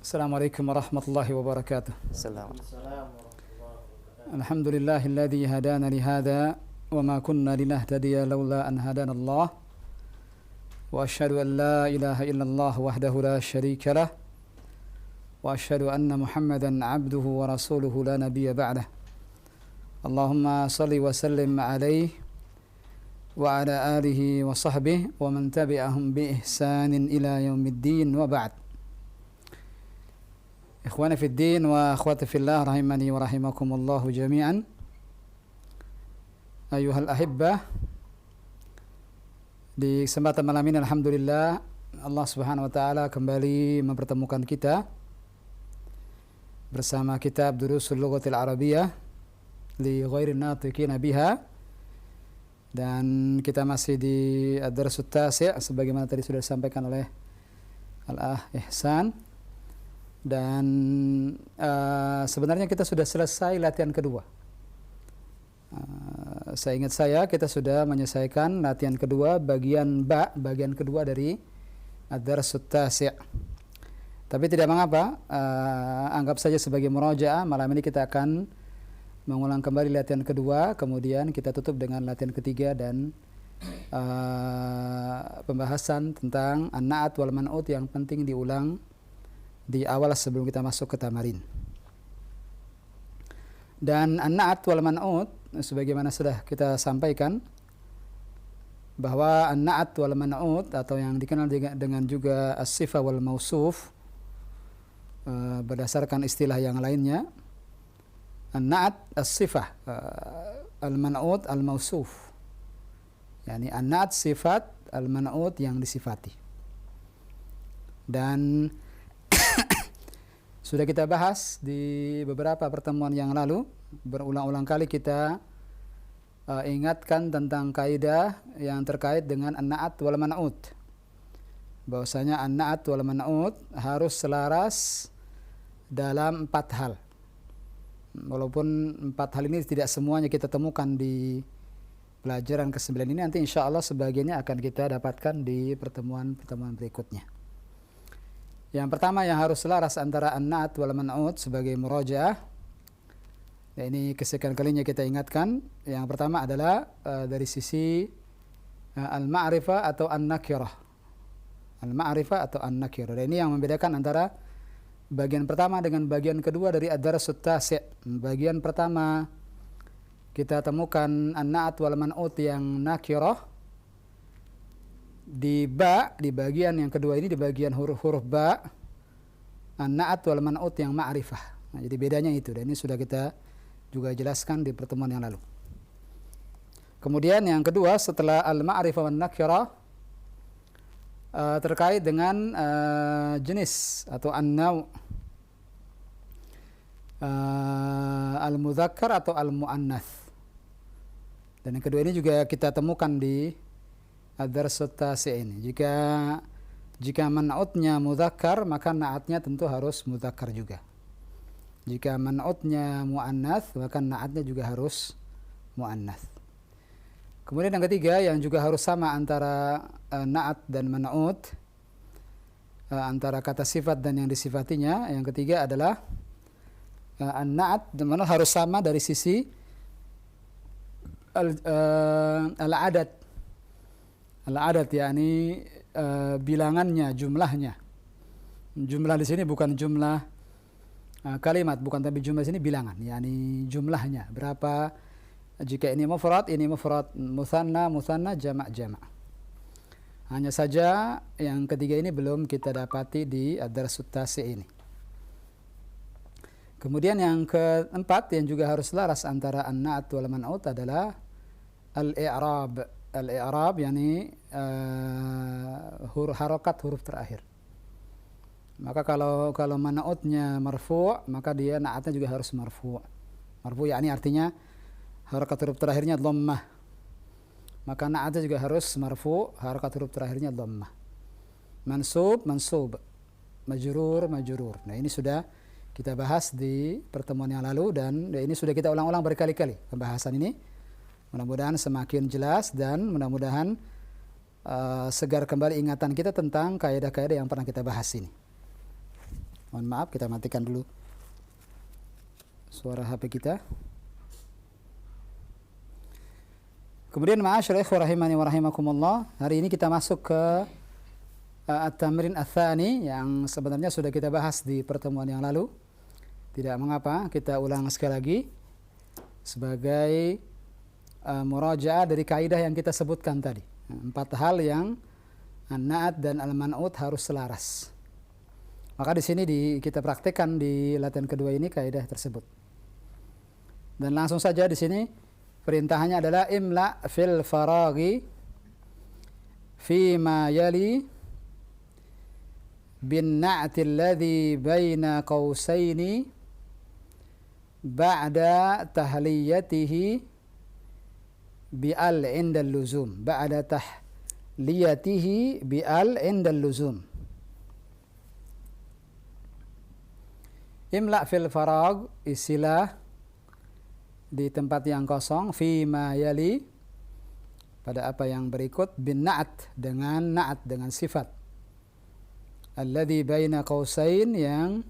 Assalamualaikum warahmatullahi wabarakatuh. Assalamualaikum. Alhamdulillahilladzi hadana li hadza wa ma kunna linahtadiya laula an hadana Allah. Wa asyhadu an la ilaha illallah wahdahu la syarika lah. Wa asyhadu anna Muhammadan 'abduhu wa rasuluhu la nabiyya ba'dah. Allahumma shalli wa sallim 'alaihi wa ala alihi wa sahbihi wa man tabi'ahum bi ihsanin ila yaumiddin wa ba'd. Ikhwani fid din wa akhwati fillah rahimani wa rahimakumullah jami'an. Ayuhal ahibbah, di kesempatan malam ini alhamdulillah Allah Subhanahu wa taala kembali mempertemukan kita bersama kitab Durusul Lughatil Arabiyyah li ghairin natiqina biha, dan kita masih di Ad-Darsut Tasi' sebagaimana tadi sudah disampaikan oleh Al-Akh Ihsan. Dan sebenarnya kita sudah selesai latihan kedua. Seingat saya kita sudah menyelesaikan latihan kedua bagian bagian kedua dari Ad-Darsut Tasi'. Tapi tidak mengapa, anggap saja sebagai murajaah. Malam ini kita akan mengulang kembali latihan kedua, kemudian kita tutup dengan latihan ketiga dan pembahasan tentang an-na'at wal man'ut yang penting diulang di awal sebelum kita masuk ke tamarin. Dan an-na'at wal man'ut sebagaimana sudah kita sampaikan bahwa an-na'at wal man'ut atau yang dikenal dengan juga as-sifah wal mausuf, berdasarkan istilah yang lainnya, an-na'at as-sifah, al-man'ut al-mausuf. Yani an-na'at sifat, al-man'ut yang disifati. Dan sudah kita bahas di beberapa pertemuan yang lalu, berulang-ulang kali kita ingatkan tentang kaidah yang terkait dengan an-na'at wal man'ut. Bahwasanya an-na'at wal man'ut harus selaras dalam 4 hal. Walaupun 4 hal ini tidak semuanya kita temukan di pelajaran ke-9 ini, nanti insya Allah sebagiannya akan kita dapatkan di pertemuan-pertemuan berikutnya. Yang pertama yang harus selaras antara an-na'at wal man'ut sebagai murajaah, ya ini kesekian kalinya kita ingatkan. Yang pertama adalah dari sisi al-ma'rifah atau an-nakirah. Al-ma'rifah atau an-nakirah. Dan ini yang membedakan antara bagian pertama dengan bagian kedua dari Ad-Darsut Tasi'. Bagian pertama kita temukan an-na'at wal man'ut yang nakirah. Di bagian yang kedua ini, di bagian huruf-huruf ba, an-na'at wal man'ut yang ma'rifah. Nah, jadi bedanya itu, dan ini sudah kita juga jelaskan di pertemuan yang lalu. Kemudian yang kedua setelah al-ma'rifah wan nakirah, terkait dengan jenis atau an-naw', al-mudzakkar atau al-mu'annats. Dan yang kedua ini juga kita temukan di Ad-Darsut Tasi' ini. Jika man'utnya mudzakkar, maka na'atnya tentu harus mudzakkar juga. Jika man'utnya mu'annats, maka na'atnya juga harus mu'annats. Kemudian yang ketiga yang juga harus sama antara na'at dan man'ut, antara kata sifat dan yang disifatinya. Yang ketiga adalah an-na'at dan man'ut harus sama dari sisi al-adat. Al-adat yakni bilangannya, jumlahnya. Jumlah di sini bukan jumlah kalimat, bukan, tapi jumlah di sini bilangan, yakni jumlahnya berapa. Jika ini mufrad, mutsanna, jamak. Hanya saja yang ketiga ini belum kita dapati di Ad-Darsut Tasi' ini. Kemudian yang keempat yang juga harus selaras antara an-na'at wal man'ut adalah al-i'rab. Al-i'rab yakni harokat huruf terakhir. Maka kalau man'utnya marfu', maka dia na'atnya juga harus marfu'. Marfu' yakni artinya harokat huruf terakhirnya dhammah. Maka na'atnya juga harus marfu', harokat huruf terakhirnya dhammah. Mansub, majrur. Nah, ini sudah kita bahas di pertemuan yang lalu, dan ini sudah kita ulang-ulang berkali-kali pembahasan ini. Mudah-mudahan semakin jelas dan mudah-mudahan segar kembali ingatan kita tentang kaidah-kaidah yang pernah kita bahas ini. Mohon maaf, kita matikan dulu suara HP kita. Kemudian ma'asyar ikhwah rahimani wa rahimakumullah, hari ini kita masuk ke at-tamrin ats-tsani yang sebenarnya sudah kita bahas di pertemuan yang lalu. Tidak mengapa kita ulang sekali lagi sebagai murajaah dari kaidah yang kita sebutkan tadi. 4 hal yang an-na'at dan al-man'ut harus selaras. Maka di sini kita praktekkan di latihan kedua ini kaidah tersebut. Dan langsung saja di sini perintahnya adalah imla fil faraghi fi ma yali bin na'ti alladhi baina qausaini ba'da tahliyatihi bi al 'inda al-luzum. Ba'da tahliyatihi bi al 'inda al-luzum. Imla fil farag, istilah di tempat yang kosong, fi ma yali, pada apa yang berikut, bin na'at, dengan sifat, alladhi baina qausain, yang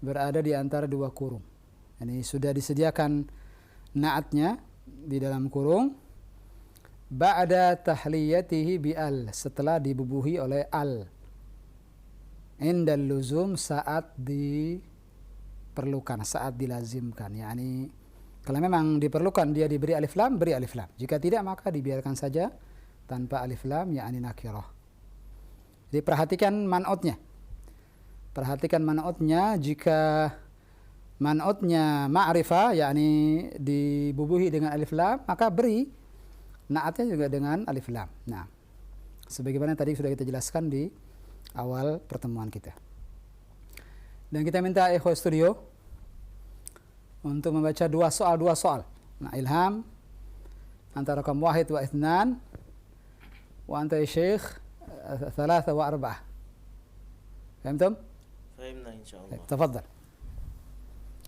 berada di antara 2 kurung. Ini sudah disediakan na'atnya di dalam kurung, ba'da tahliyatihi bi al, setelah dibubuhi oleh al, indal luzum, saat diperlukan, saat dilazimkan. Yani kalau memang diperlukan dia diberi alif lam, beri alif lam. Jika tidak maka dibiarkan saja tanpa alif lam, yakni nakirah. Jadi perhatikan man'utnya. Perhatikan man'utnya. Jika man'utnya ma'rifah, yakni dibubuhi dengan alif lam, maka beri na'atnya juga dengan alif lam. Nah, sebagaimana tadi sudah kita jelaskan di awal pertemuan kita. Dan kita minta ikhwah studio untuk membaca 2 soal. Nah, ilham antara rakam 1 wa 2 wa anta ya Syekh 3 wa 4. فهمتم؟ فهمنا إن شاء الله. تفضل.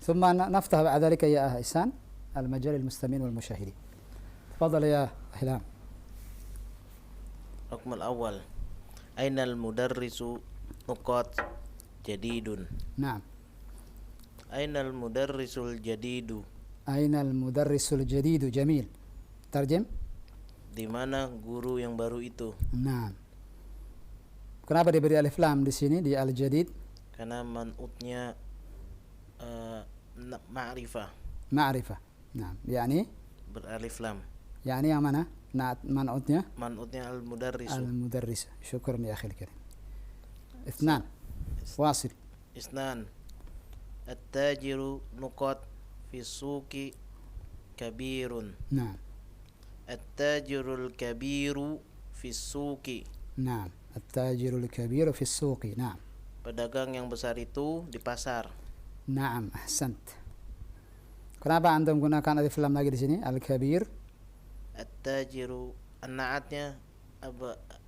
ثم نفتح بعد ذلك يا إحسان المجال للمستمعين والمشاهدين. تفضل يا إلهام. الرقم الأول، أين المدرس نقاط جديد. نعم. أين المدرس الجديد. أين المدرس الجديد. جميل. ترجم. Di mana guru yang baru itu. Nah. Kenapa diberi alif lam di sini di al-jadid? Karena man'utnya ma'rifah. Ma'rifah. Nah, yakni beralif lam. Yani yang mana? Man'utnya? Man'utnya al-mudarris. Al-mudarris. Syukran ya akhil karim. 2. واصل. 2. At-tajiru nuqat fi suqi kabirun. Nah. At-tajirul kabiru fi suqi. Nah. At-tajirul kabiru fi suqi. Nah. Pedagang yang besar itu di pasar. Naam, ahsant. Kenapa antum gunakan alif lam lagi di sini? Al-kabir. At-tajiru, an-na'atnya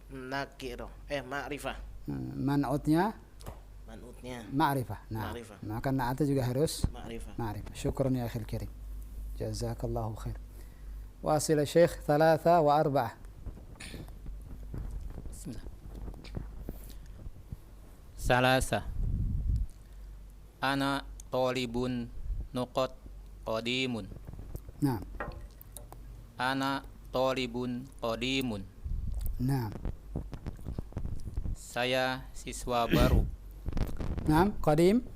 nakirah. Ma'rifah. Man'utnya ma'rifah. Nah, ma'rifah. maka na'atnya juga harus ma'rifah. Syukran ya akhil karim. Jazakallahu khair. Wasil Syekh 3 wa 4. Bismillah. 3. Ana talibun nuqat qadimun. Nah. Ana talibun qadimun. Nah. Saya siswa baru. Nah, qadim.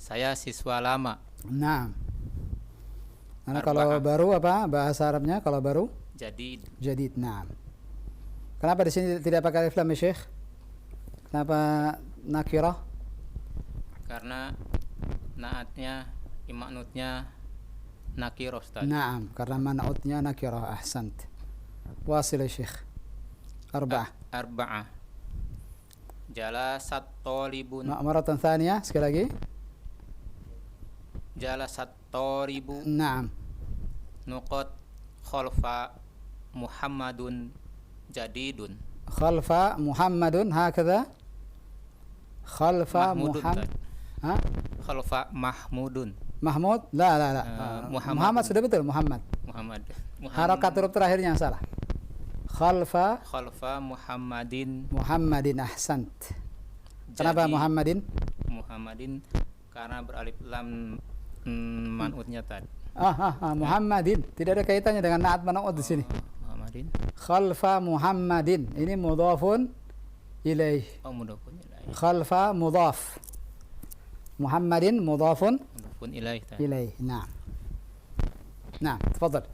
Saya siswa lama. Nah. Karena kalau baru apa bahasa Arabnya kalau baru? Jadid. Nah. Kenapa di sini tidak pakai alif lam ya Syekh? Kenapa nakirah? Karena naatnya imanutnya nakirah Ustaz. Naam, karena man'utnya nakirah. Ahsant. Wasil ya Syekh. 4. 4. Jalasat talibun. Maratan tsaniyah, sekali lagi. Jalasat talibu. Naam. Nuqat khalfa Muhammadun jadidun. Khalfa Muhammadun hakadha. Khalfa Muhammad. Ha? Khalfa Mahmudun. Mahmud? La. Muhammad sudah betul, Muhammad. Harakat huruf terakhirnya yang salah. Khalfa Muhammadin. Ahsant. Kenapa Muhammadin? Muhammadin karena beralif lam man'utnya tadi. Muhammadin. Tidak ada kaitannya dengan na'at man'ut di sini. Muhammadin. Khalfa Muhammadin. Ini mudhafun ilaih. Mudhafun ilaih. Khalfa mudhaf. Muhammadin mudhafun Mudhafun ilaih tadi. ilaih. Nah. Nah, tafadhal.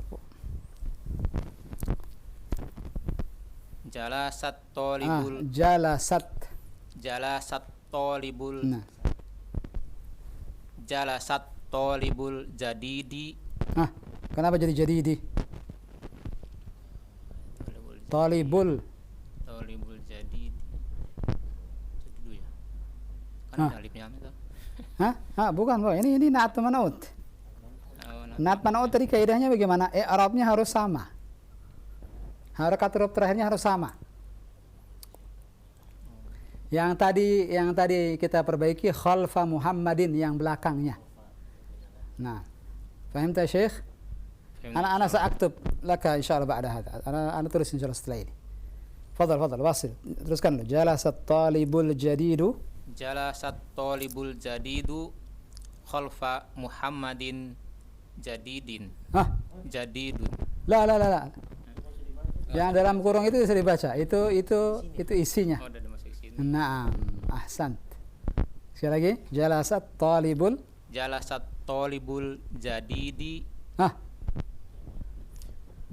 Jalasat tolibul. Jalasat. Jalasat tolibul. Nah. Jalasat tolibul jadidi. Kenapa jadi jadidi? Talibul. Tolibul jadidi. Itu dulu ya. Kan ada alifnya itu. Bukan, Boy. Ini na'at man'ut. Na'at man'ut tadi kaidahnya bagaimana? I'rabnya harus sama. Harakat huruf terakhirnya harus sama. Yang tadi kita perbaiki khalfa Muhammadin yang belakangnya. Nah, faham ya Syekh? Ana sa'aktub laka insyaallah ba'da hadha. Ana tulis insyaallah setelah ini. Fadhal, wasil. Teruskan. Jalasat talibul jadidu. Jalasat talibul jadidu khalfa Muhammadin jadidin. Jadidun. La. Yang dalam kurung itu bisa dibaca. Itu isinya. Oh, udah dimasuk sini. Naam, ahsant. Sekali lagi, jalasat talibul jadidi.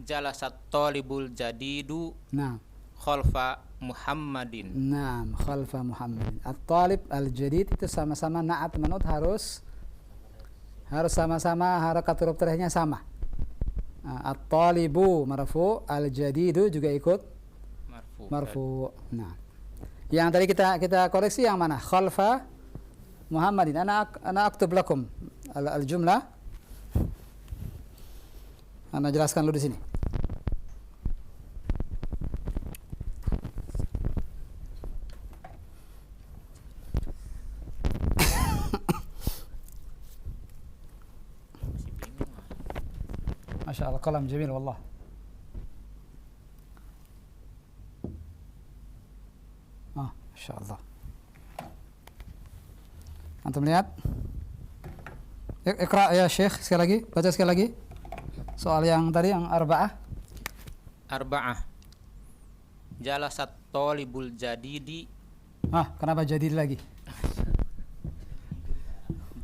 Jalasat talibul jadidu. Naam. Khalfa Muhammadin. Naam, khalfa Muhammadin. At-talib al-jadid itu sama-sama na'at man'ut harus sama-sama harakat huruf terakhirnya sama. At-talibu marfu, al-jadidu juga ikut marfu. Nah. Yang tadi kita koreksi yang mana? Khalfa Muhammadin. Ana aktub lakum al-jumlah. Ana jelaskan dulu di sini. Masya Allah, kalam jamil wallah. Masya Allah. Antum lihat? Iqra ya Syekh sekali lagi, baca sekali lagi. Soal yang tadi yang arba'ah. Jalasat talibul jadidi. Kenapa jadid lagi?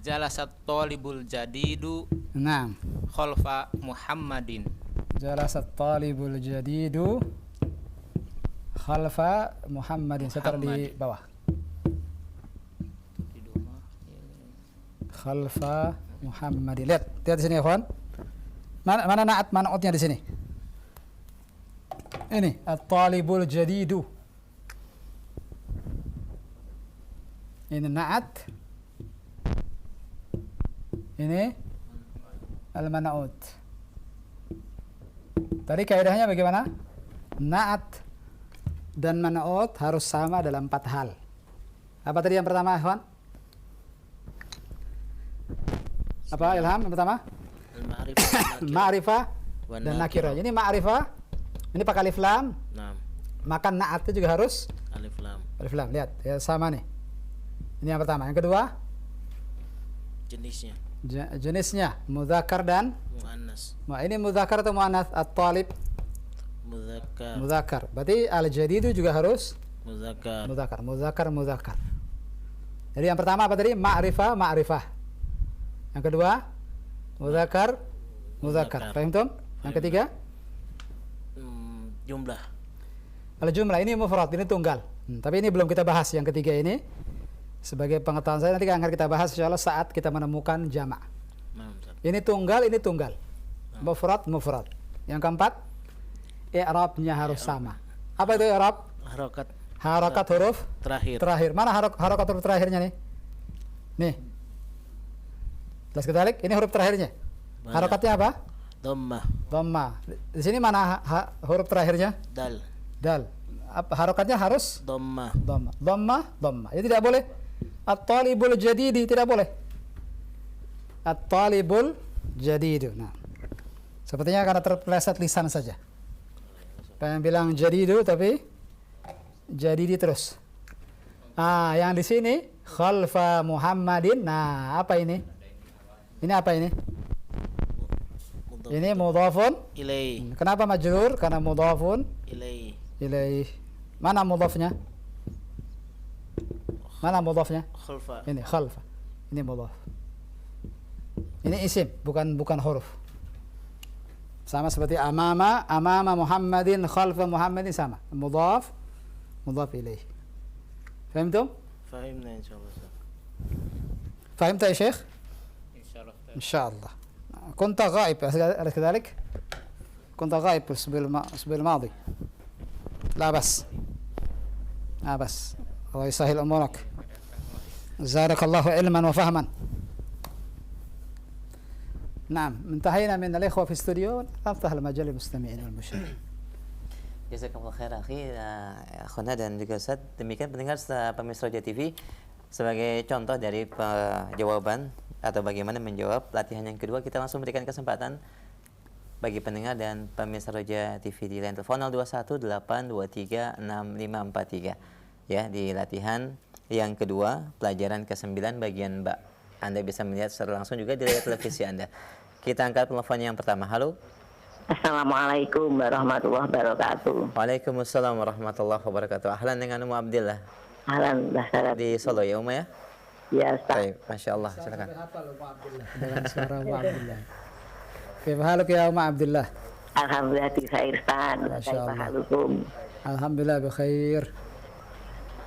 Jalasat talibul jadidu. Naam. Khalfa Muhammadin. Jalasat talibul jadidu khalfa Muhammadin. Setar di bawah. Khalfa Muhammadin. Lihat di sini ya kawan. Mana na'at man'utnya di sini? Ini at-talibul jadidu. Ini na'at. Ini al-man'ut. Tadi kaidahnya bagaimana? Na'at dan man'ut harus sama dalam 4 hal. Apa tadi yang pertama, ikhwan? Apa Ilham yang pertama? Ma'rifah dan nakirah. Ini ma'rifah, ini pakai alif lam. Maka na'atnya juga harus alif lam. Alif lam, lihat ya sama nih. Ini yang pertama. Yang kedua? Jenisnya. Jenisnya mudzakkar dan muannas. Ini mudzakkar atau muannas? At-talib mudzakkar. Berarti al-jadidu juga harus mudzakkar. Jadi yang pertama apa tadi? Ma'rifah. Yang kedua mudzakkar. Paham tuh? Yang ketiga jumlah. Al-jumlah ini mufrad, ini tunggal. Tapi ini belum kita bahas yang ketiga ini. Sebagai pengetahuan saya nanti akan kita bahas insyaallah saat kita menemukan jamak. Ini tunggal. Mufrad. Yang keempat, i'rabnya harus sama. Apa itu i'rab? Harakat huruf terakhir. Mana harakat huruf terakhirnya nih? Nih. Jelas kedalik, ini huruf terakhirnya. Harakatnya apa? Dhammah. Di sini mana huruf terakhirnya? Dal. Harakatnya harus dhammah. Jadi tidak boleh at-talibul jadidi, tidak boleh. At-talibul jadidu. Nah. Sepertinya karena terpeleset lisan saja. Pengen bilang jadidu tapi jadidi terus. Yang di sini khalfa Muhammadin. Nah, apa ini? Ini apa ini? Ini mudhafun Ilaih. Kenapa majrur? Karena mudhafun Ilaih. ilaih. Mana mudhafnya? Mana mudhafnya? Khalfa. Ini khalfa. Ini mudhaf. Ini isim, bukan huruf. Sama seperti amama Muhammadin, khalfa Muhammadin sama. Mudhaf ilaih. Fahimtum? Fahimna insyaallah. فهمت يا شيخ؟ إن شاء الله. إن شاء الله. كنت غائب أليس كذلك؟ كنت غائب الأسبوع الماضي. لا بس الله يسهل أمورك. زارك الله علما وفهما. نعم انتهينا من الإخوة في الاستوديو نفتح المجال للمستمعين والمشاهدين. Jazakallah khair akhi, akhuna dan juga Ustaz. Demikian pendengar pemirsa Roja TV, sebagai contoh dari jawaban atau bagaimana menjawab latihan yang kedua, kita langsung berikan kesempatan bagi pendengar dan pemirsa Roja TV di line telepon 0218236543 ya, di latihan yang kedua pelajaran ke-9 bagian Mbak. Anda bisa melihat secara langsung juga di layar televisi Anda. Kita angkat telepon yang pertama. Halo. Assalamualaikum warahmatullahi wabarakatuh. Waalaikumsalam warahmatullahi wabarakatuh. Ahlan dengan Ummu Abdillah Ahlan Mbah di Solo ya, Umma ya? Ya, Ustaz. Baik, Masya Allah, silakan. dengan suara Umma Abdillah. Kaifa haluk ya Umma Abdillah? Alhamdulillah bi khair, Ustaz. Masya Kaifa Allah. halukum? Alhamdulillah bikhair.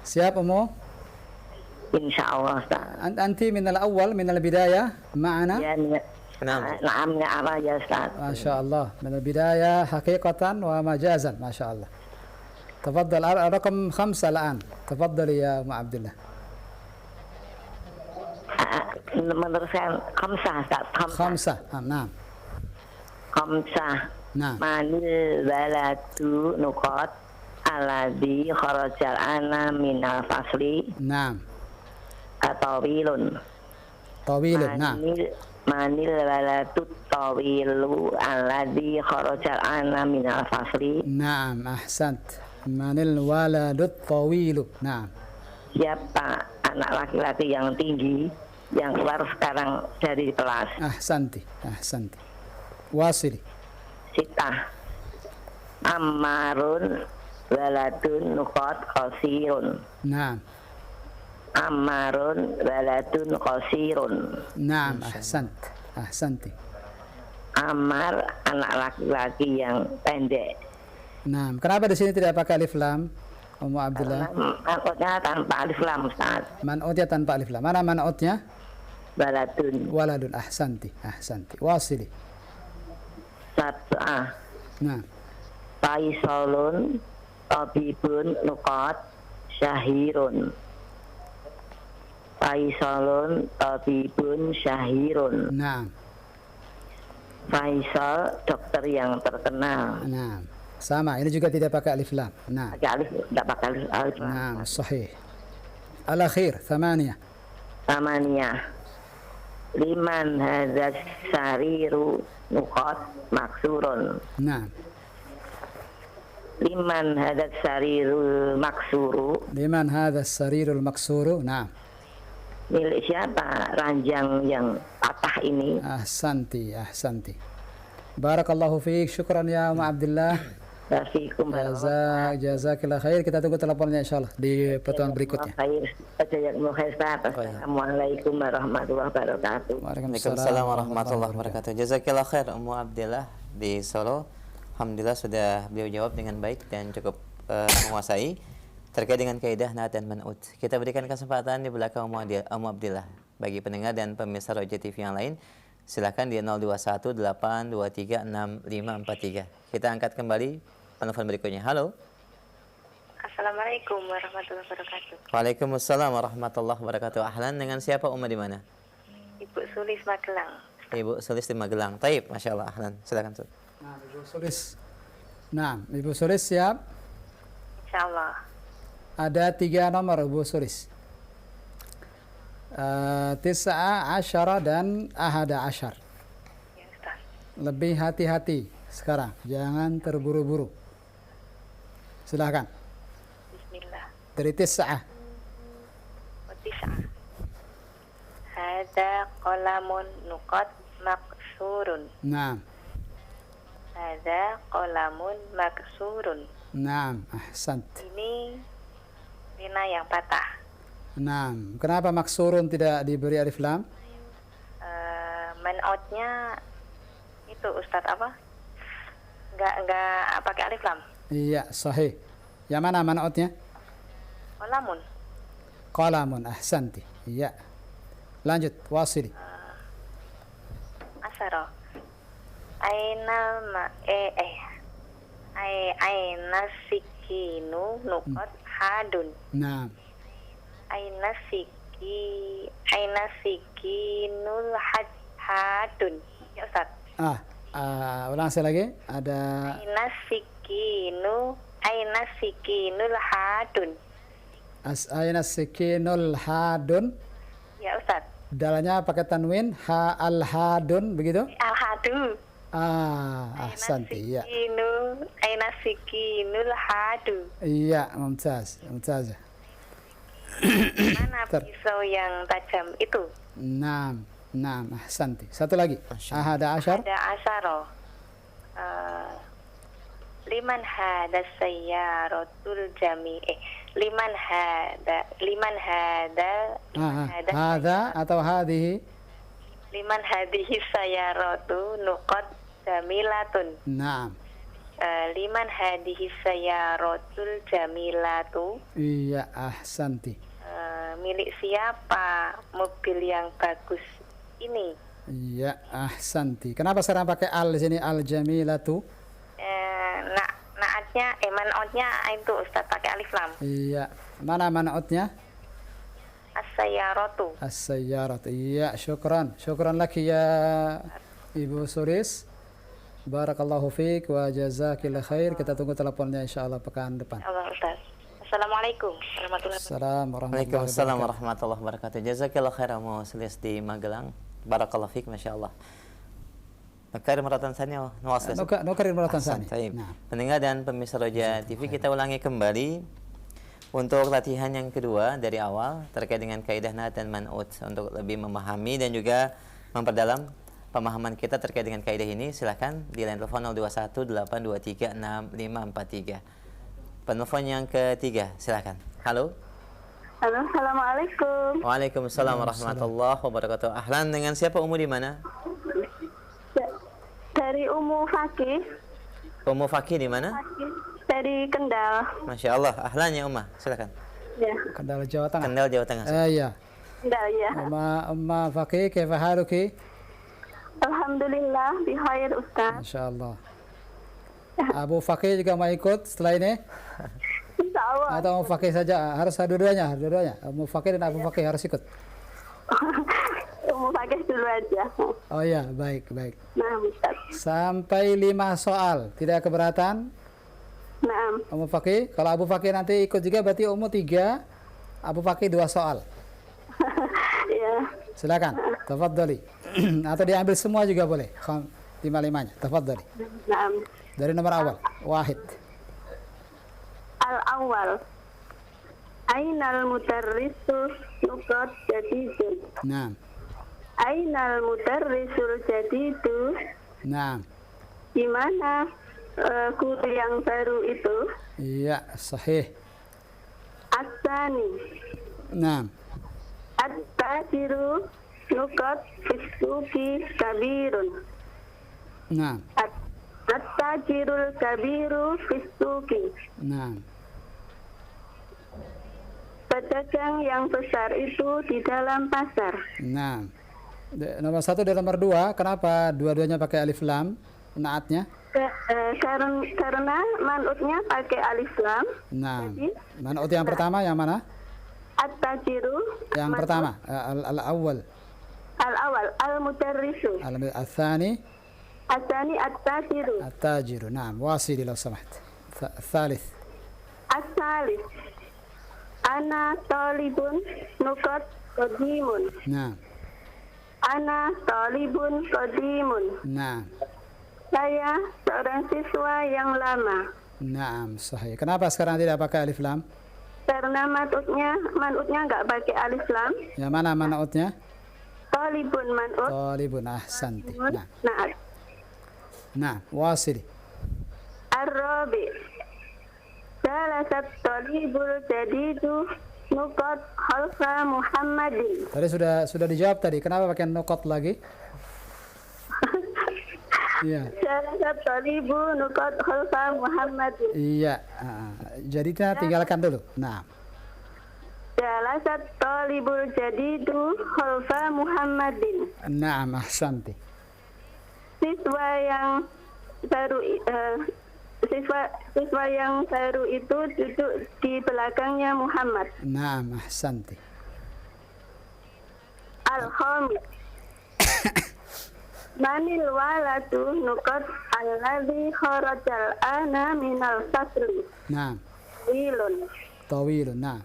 Siap Ummu? Insyaallah, Ustaz. Anti min al-awwal min al-bidayah ma'ana? Ya, na'am ya Allah ya, Ustaz. ما شاء الله من البداية حقيقة ومجازا ما شاء الله. تفضل رقم 5 الآن. تفضلي يا أم عبد الله. Menurut saya khamsah, Ustaz. 5 نعم Khamsah. نعم Manil baladu nuqat alladhi kharajal ana minal fasli نعم atawilun. طويل نعم Manil baladu tawilu alladhi kharajal ana minal fasli. نعم أحسنت. من الولد الطويل نعم Siapa anak laki-laki yang tinggi yang keluar sekarang dari kelas? أحسنت واصلي. Sitah. Ammarun waladun nuqat qasirun. نعم Ammarun waladun qasirun. نعم أحسنت. Ammar anak laki-laki yang pendek. نعم. Kenapa di sini tidak pakai alif lam Ummu Abdullah? Angkotnya tanpa alif lam, Ustaz. Man'utnya tanpa alif lam. Mana man'utnya? Waladun. waladun. Ahsanti wasili. Sab'ah. Nah Faisalun tabibun nuqat syahirun. Faisalun tabibun syahirun. nah Faisal dokter yang terkenal. nah sama ini juga tidak pakai alif lam. Nah Pakai alif, tidak pakai alif. nah sahih. Al-akhir 8. Tamaniyah. Liman hadzas sariru nuqat maksurun. nah Liman hadzas sariru maksuru. liman hadha as-sarirul maksuru. Nah Milik siapa ranjang yang patah ini? ahsanti. Barakallahu fiik. Syukran ya Ummu Abdillah. Bafikum Jazakillah khair. Kita tunggu teleponnya insyaallah di pertemuan berikutnya. Assalamualaikum warahmatullahi wabarakatuh. Waalaikumsalam warahmatullahi wabarakatuh. Jazakillah khair Ummu Abdillah di Solo. Alhamdulillah sudah beliau jawab dengan baik dan cukup menguasai terkait dengan kaidah naat dan man'ut. Kita berikan kesempatan di belakang Ummu Abdillah bagi pendengar dan pemirsa Roja TV yang lain. Silakan di 0218236543. Kita angkat kembali penelpon berikutnya. Halo. Assalamualaikum warahmatullahi wabarakatuh. Waalaikumsalam warahmatullahi wabarakatuh. Ahlan, dengan siapa Umma di mana? Ibu Sulis Magelang. Ibu Sulis di Magelang. Taib, Masya Allah. Ahlan, silakan. Nah, Ibu Sulis. Nah, Ibu Sulis siap? Insyaallah. Ada 3 nomor Ibu Sulis. 9, 10 dan 11. Ya, Ustaz. Lebih hati-hati sekarang, jangan terburu-buru. Silahkan. Bismillah. Dari 9. Watisah. Hadza qalamun nuqat maksurun. Naam. Hadza qalamun maksurun. Naam, ahsant. Ini pena yang patah. Naam. Kenapa maksurun tidak diberi alif lam? Man'utnya itu Ustadz apa? Enggak pakai alif lam. Iya, sahih. Yang mana man'utnya? Qalamun. Qalamun, ahsanti. Iya. Lanjut, wasili. Asaro. Ainal ma aina sikinu nuqat hadun. Naam. Aina sikinul hadun. Ya Ustaz. Ulang sekali lagi. Ada Aina sikinul hadun. aina sikinul hadun. Ya Ustaz. Dalanya pakai tanwin, ha al hadun, begitu? Al-hadu. Ahsanti. Iya. Aina sikinul hadu. Iya, mumtaz. Mumtaz. Mana pisau yang tajam itu? Naam. Naam, ahsanti. Satu lagi. Ahada asyar. Ada asaro. Liman hada sayyaratul jami'ah. Liman hada Hada atau hadhihi? liman hadihi sayyaratu nuqat jamilatun. Naam. Liman hadihi sayyaratul jamilatu. Iya, ahsanti. Milik siapa mobil yang bagus ini? Iya, ahsanti. Kenapa sekarang pakai al di sini, al jamilatu? Man'utnya itu Ustaz pakai alif lam. Iya. Mana man'utnya? As-sayyaratu. As-sayyarat. Iya, syukran. Syukran laki ya Ibu Suris. Barakallahu fiik wa jazakillah khair. Kita tunggu teleponnya insyaallah pekan depan. Allah Ustaz. Assalamualaikum warahmatullahi wabarakatuh. Assalamualaikum Waalaikumsalam warahmatullahi wabarakatuh. Jazakallah khair Umu Sulis di Magelang. Barakallahu fiik, masyaallah. Nukar meratan sanya nuwasil. Nukarir maratan Ahsan, sani. taib. Nah. Pendengar dan pemirsa Roja TV, kita ulangi kembali untuk latihan yang kedua dari awal terkait dengan kaidah na'at dan man'ut. Untuk lebih memahami dan juga memperdalam pemahaman kita terkait dengan kaidah ini, silakan di line telepon 0218236543. Penelpon yang ketiga, silakan. Halo. Halo, assalamualaikum. Waalaikumsalam warahmatullahi wabarakatuh. Ahlan, dengan siapa Umu di mana? Dari Umu Fakih. Umu Fakih di mana? Dari Kendal. Masya Allah. Ahlan ya Umma, silakan. Ya, Kendal Jawa Tengah. Kendal Jawa Tengah. Iya. Kendal ya. Umma Fakih, kaifa haluki? Alhamdulillah, bikhair Ustaz. Masyaallah. Abu Fakih juga mau ikut setelah ini? Insya Allah. Atau Abu Fakih saja? Harus dua-duanya. Abu Fakih dan Abu Fakih harus ikut. Umu Fakih dulu aja. Oh iya, baik. Nah, Ustaz. Sampai 5 soal. Tidak keberatan? Nah, Abu Fakih. Kalau Abu Fakih nanti ikut juga berarti Umu 3, Abu Fakih 2 soal. ya. Silakan. Tafadhali. Atau diambil semua juga boleh. 5-5-nya. Tafadhali. Nah, Dari nomor awal. Wahid. al-awwal. Ainal mudarrisu nuqat jadidun. Nah. Ainal mudarrisul jadidu. Nah. Di mana guru yang baru itu? Iya, sahih. Asani. Nah. At-tajiru nuqat fisuki kabirun. Nah. At-tajirul kabiru fisuki. Nah. Pedagang yang besar itu di dalam pasar. Nah. Nomor 1 dan nomor 2, kenapa dua-duanya pakai alif lam naatnya? Karena man'utnya pakai alif lam. Nah. Jadi, Man'ut yang pertama yang mana? at-tajiru. Yang man'ut pertama, al-awwal. Al-awal al-mudarrisu. Al-thani Asani at-tajiru. التاجر. نعم واصلي لو سمحت. الثالث. As-salis. Ana talibun nuqat qadimun. نعم. Ana talibun qadimun. نعم. Saya seorang siswa yang lama. نعم صحيح. Kenapa sekarang tidak pakai alif lam? Karena man'utnya nggak pakai alif lam. Yang mana man'utnya? talibun man'ut. Talibun, ahsanti. Nah, Na'at. nah, wasili. Ar-rabi. Jalasat talibul jadidu nuqat khalfa Muhammadin. Tadi sudah dijawab tadi. Kenapa pakai nukot lagi? Iya. Jalasat talibu nuqat khalfa Muhammadin. Iya. Jadi kita tinggalkan dulu. Nah, Jalasat talibul jadidu khalfa Muhammadin. nah, ahsanti. Siswa yang baru siswa yang baru itu duduk di belakangnya Muhammad. Nah, ahsanti. Al-Khamis. Manil waladu nuqat alladhi kharajal ana minal fasli. Nah, Wilun. tawilun. Nah,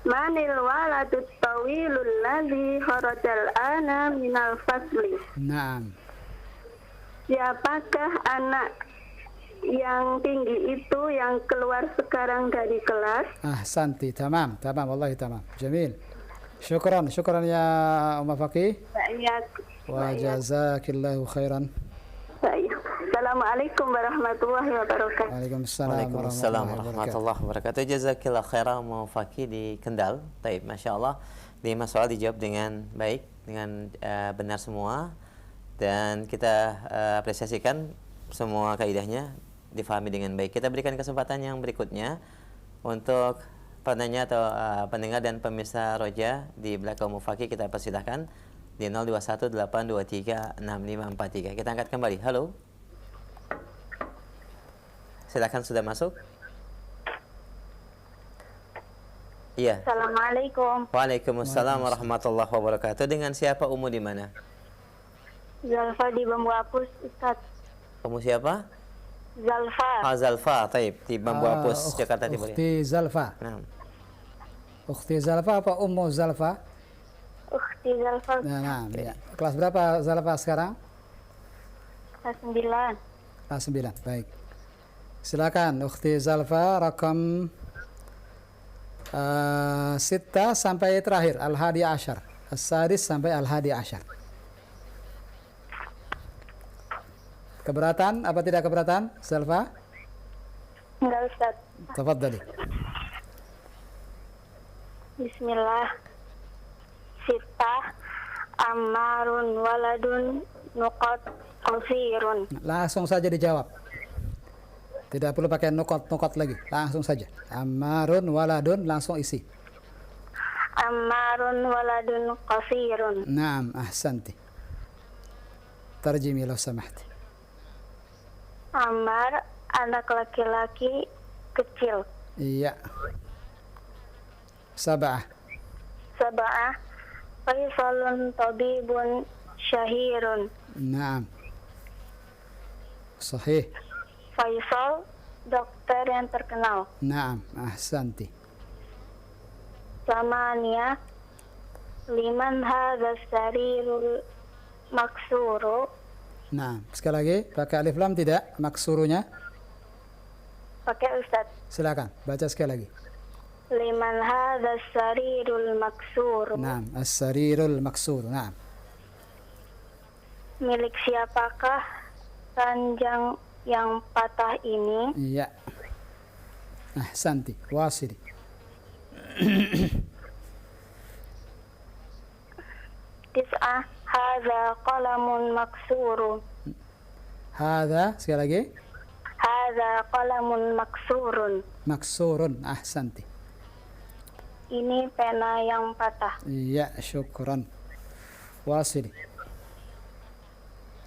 Manil waladu tawilul ladhi kharajal ana minal fasli. nah, Siapakah anak yang tinggi itu yang keluar sekarang dari kelas? ahsanti. Tamam, tamam. Wallahi tamam. Jamil. Syukran ya Umma Faqih. Baik. Wa jazakillahu khairan. Baik. Assalamualaikum warahmatullahi wabarakatuh. Waalaikumsalam Waalaikumsalam warahmatullahi wabarakatuh. Jazakillah khairan Muwafaqi di Kendal. Baik, Masya Allah. 5 soal dijawab dengan baik, dengan benar semua. Dan kita apresiasikan semua kaidahnya difahami dengan baik. Kita berikan kesempatan yang berikutnya untuk penanya atau pendengar dan pemirsa Roja di belakang Muwafaqi. Kita persilahkan di 0218236543. Kita angkat kembali. Halo. Silakan, sudah masuk. Iya. Assalamualaikum. Waalaikumsalam warahmatullahi wabarakatuh. Dengan siapa Umu di mana? Zalfa di Bambu Apus, Ustaz. Umu siapa? Zalfa. Zalfa, taib di Bambu Apus, Jakarta Timur. Ukhti Zalfa. Nah. Ukhti Zalfa apa Ummu Zalfa? Ukhti Zalfa. Nah, ya. Kelas berapa Zalfa sekarang? Kelas 9. Kelas 9. Baik. Silakan Ukhti Zalfa, rakam 6 sampai terakhir Al-Hadi Ashar. As-Sadis sampai Al-Hadi Ashar. Keberatan apa tidak keberatan, Zalfa? Enggak, Ustaz. Tafadhali. Bismillah. Sitah Ammarun waladun nuqat qasirun. Langsung saja dijawab. Tidak perlu pakai nukot lagi. Langsung saja. Ammarun waladun, langsung isi. Ammarun waladun qasirun. Naam, ahsanti. Tarjimi law samahti. Ammar anak laki-laki kecil. Iya. Sab'ah. Sab'ah Faisalun tabibun syahirun. Naam. Sahih. Faisal dokter yang terkenal. Naam, ahsanti. Samania liman hadha sarirul maksuru. Naam. Sekali lagi, pakai alif lam tidak maksurunya? Pakai Ustaz. Silakan, baca sekali lagi. Liman hadha sarirul maksuru. Naam, as-sarirul maksur. Naam. Milik siapakah ranjang yang patah ini? Iya. Ahsanti. Wasili. Tis'ah hadha qalamun maksuru. Hadha, sekali lagi. Hadha qalamun maksurun. Maksurun. Ahsanti. Ini pena yang patah. Iya, syukran. Wasili.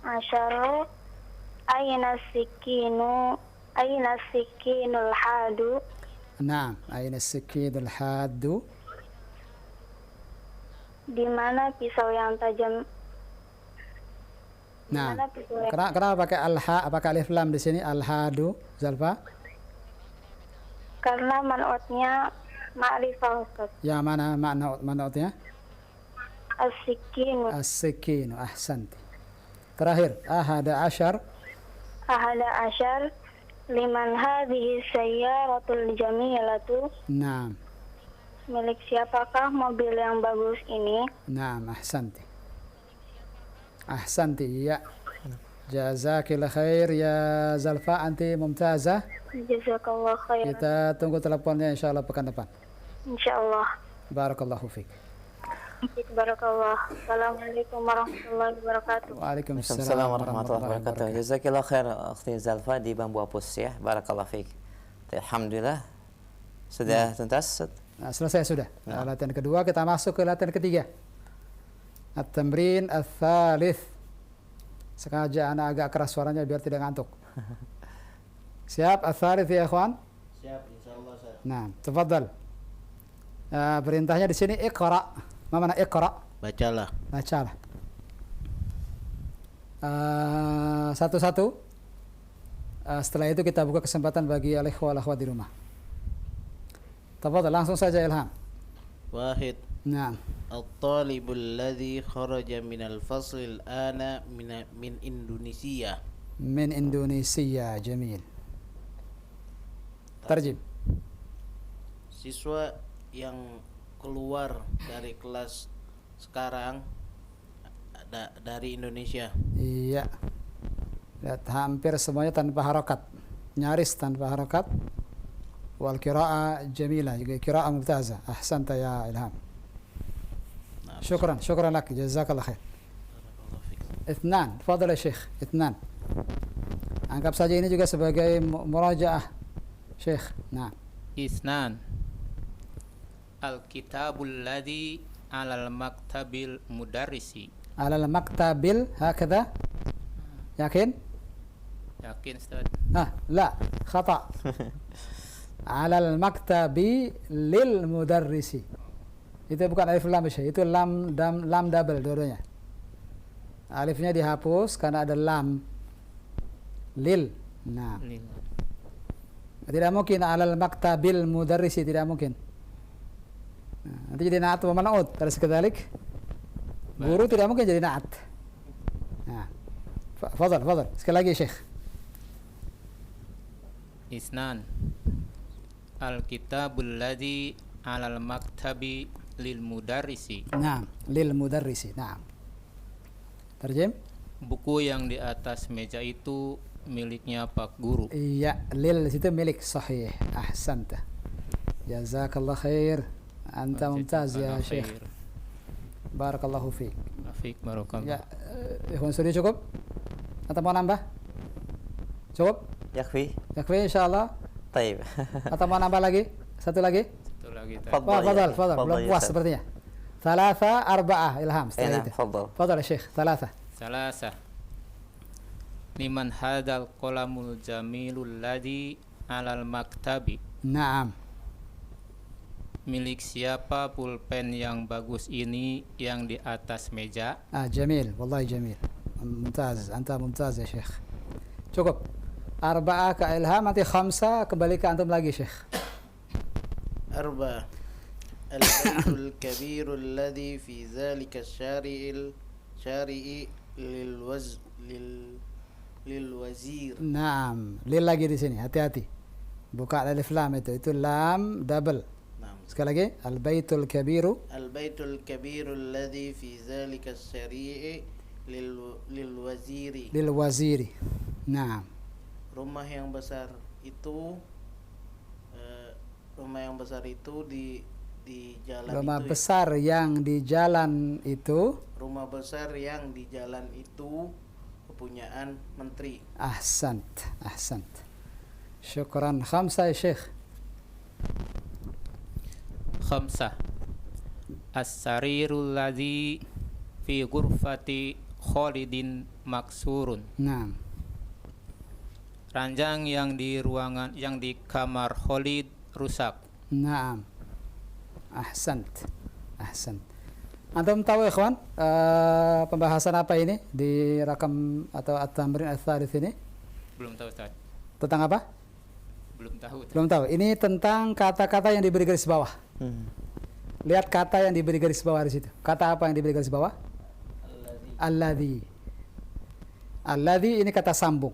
Asyara aina sikinul hadu. Naam, aina sikidul haddu. Di mana pisau yang tajam? Nah, Mana pisau yang kenapa pakai al-ha, pakai alif lam di sini al-hadu, Zalfa? karena manutnya ma'rifah, Ustaz. Ya, mana maknanya? As-sikinu As-sikinu, ahsanti. Terakhir, ahada asyar. ahada asyar liman hadhihi sayyaratul jamilatu. Naam. milik siapakah mobil yang bagus ini? Naam, ahsanti. Ahsanti, ya. Jazakillah khair ya Zalfa, anti mumtazah. Jazakallah khairan. Kita tunggu teleponnya insyaallah pekan depan. Insyaallah. Barakallahu fiik. Barakallah. Assalamualaikum warahmatullahi wabarakatuh. Waalaikumsalam Waalaikumsalam warahmatullahi wabarakatuh. Jazakillah khair Akhti Zalfa di Bambu Apus ya. Barakallah fiik. Alhamdulillah sudah tuntas. Ustaz? Nah, selesai sudah. Latihan kedua, kita masuk ke latihan ketiga. At-tamrin ats-tsalits. Sengaja anak agak keras suaranya biar tidak ngantuk. Siap ats-tsalits ya ikhwan? Siap, insyaallah Ustaz. Nah, tafadhal. Perintahnya di sini iqra. Ma mana iqra? Bacalah. Bacalah. Satu-satu. Setelah itu kita buka kesempatan bagi al-ikhwah wal-akhwat di rumah. Tafadhal, langsung saja Ilham. Wahid. Nah, الطالب الذي خرج من الفصل الآن من إندونيسيا. min Indonesia, jamil. Tarjim. Siswa yang keluar dari kelas sekarang dari Indonesia. Iya. Lihat, hampir semuanya tanpa harokat. Nyaris tanpa harokat. Wal qira'a jamilah, juga qira'a mumtazah. Ahsanta ya Ilham. Syukran, syukran lak. Jazakallah khair. Ithnan, tafadhal ya Syekh. Ithnan. Anggap saja ini juga sebagai murajaah Syekh. Nah. Isnan. Al-kitabul ladzi 'alal maktabil mudarrisi. Alal maktabil hakadha. Yakin? Yakin Ustaz? La, khata. Alal maktabi lil mudarrisi. Itu bukan alif lam Syekh, itu lam double dua-duanya. Alifnya dihapus karena ada lam. Lil. Nah. Lil. Tidak mungkin alal maktabil mudarrisi, tidak mungkin. Nah, nanti jadi na'at wa man'ut. Terus kedalik. Guru tidak mungkin jadi na'at. Nah. Fadhal. Sekali lagi Syekh. Isnan. Al-kitabul ladzi 'alal maktabi lil mudarrisi. Naam, lil mudarrisi. Naam. Terjem? Buku yang di atas meja itu miliknya Pak Guru. Iya, lil situ milik, sahih. Ahsanta. Jazakallah khair. Anta mumtaz ya Syekh. Barakallahu fiik. Afik barakallah. Ya, ikhwan sudah cukup? Atau mau nambah? Cukup? Yakfi. Yakfi insyaallah. Taib. Atau mau nambah lagi? Satu lagi? Satu lagi tadi. Fadhal. Belum puas sepertinya. Thalatha arba'ah Ilham setelah itu. Fadhal Syekh. Thalatha. Salasa. Liman hadal qalamul jamilul ladzi 'alal maktabi. Naam. Milik siapa pulpen yang bagus ini yang di atas meja? Jamil, wallahi jamil. Mumtaz, anta mumtaz ya Syekh. Cukup. Arba'ah ke Ilham, nanti khamsa kembali ke antum lagi Syekh. أربعة البيت الكبير الذي في ذلك الشارع للوزير. Naam, lil lagi di sini, hati-hati. Buka alif lam itu lam double. نعم. Sekali lagi, al-baitul kabiru. البيت الكبير الذي في ذلك الشارع للوزير. Lil waziri. Naam. Rumah yang besar itu di jalan Rumah itu. besar yang di jalan itu. Rumah besar yang di jalan itu kepunyaan menteri. Ahsant. Syukran. Khamsa ya Syekh. Khamsah. As-sarirul ladzi fi ghurfati Khalidin maksurun. Naam. Ranjang yang di kamar Khalid rusak. Naam. Ahsant. Antum tahu ikhwan, pembahasan apa ini di rakam atau at-tamrin ats-tsalits ini? Belum tahu Ustaz. Tentang apa? Belum tahu. Belum tahu. Ini tentang kata-kata yang diberi garis bawah. Lihat kata yang diberi garis bawah di situ. Kata apa yang diberi garis bawah? Alladzi. Alladzi ini kata sambung.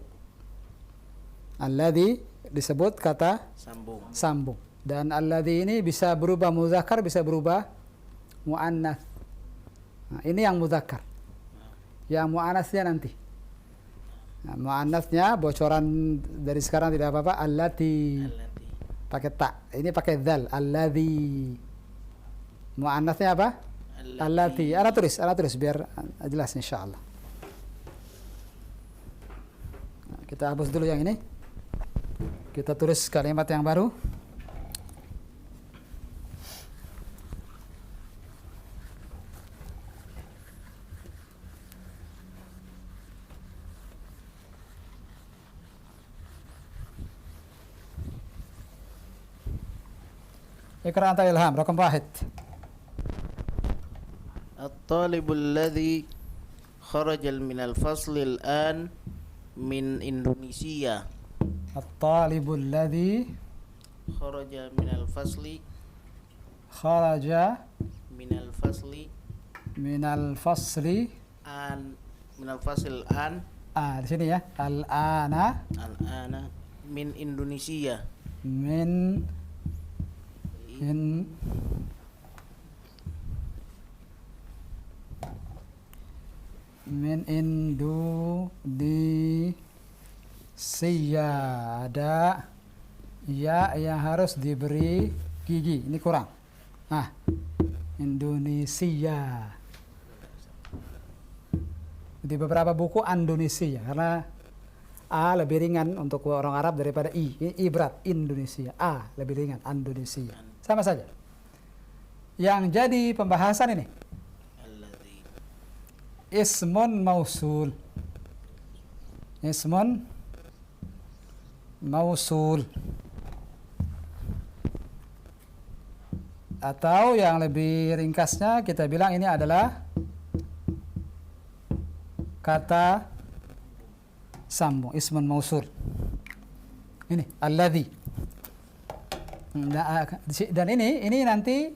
Alladzi disebut kata Sambung. sambung. Dan alladzi ini bisa berubah muzakkar, bisa berubah muannats. Nah, ini yang muzakkar. Yang muannatsnya nanti. Nah, muannatsnya bocoran dari sekarang tidak apa-apa, allati. Allati. Pakai ta. Ini pakai dzal, alladzi. Muannatsnya apa? Allati. Ana tulis biar jelas insyaallah. Nah, kita hapus dulu yang ini. Kita tulis kalimat yang baru. Iqra anta Ilham, rakam 1. الطالب الذي خرج من الفصل الآن من إندونيسيا. الطالب الذي خرج من الفصل خرج من الفصل من الفصل من الفصل الآن di sini ya. Al-ana الآن من إندونيسيا. min Indonesia. Ada ya yang harus diberi gigi, ini kurang. Indonesia. Di beberapa buku Indonesia karena A lebih ringan untuk orang Arab daripada I. I berat, Indonesia. A lebih ringan, Indonesia. Sama saja. Yang jadi pembahasan ini الذي ismun mausul. Ismun mausul. Atau yang lebih ringkasnya kita bilang ini adalah kata sambung, ismun mausul. Ini alladzi. Dan ini nanti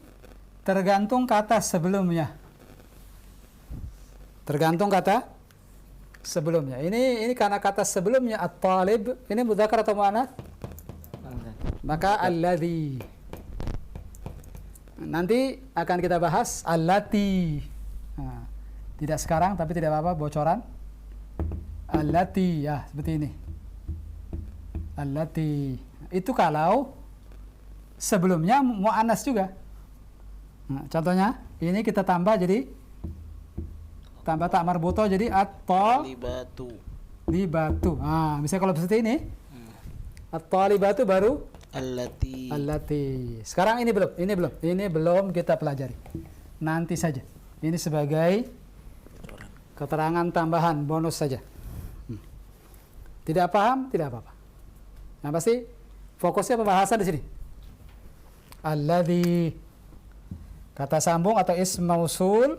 tergantung kata sebelumnya. Tergantung kata sebelumnya. Ini karena kata sebelumnya at-talib, ini mudzakkar atau muannats? Maka alladzi. Nanti akan kita bahas allati. Nah, tidak sekarang tapi tidak apa-apa bocoran. Allati ya seperti ini. Allati. Itu kalau sebelumnya muannas juga. Nah, contohnya ini kita tambah jadi tambah tak marbuto jadi Talibatu. libatu. Nah, misalnya kalau seperti ini at-talibatu baru Allati. allati. Sekarang ini belum kita pelajari. Nanti saja. Ini sebagai keterangan tambahan bonus saja. Tidak paham, tidak apa-apa. Yang pasti fokusnya pembahasan di sini. Alladzi, kata sambung atau ism mausul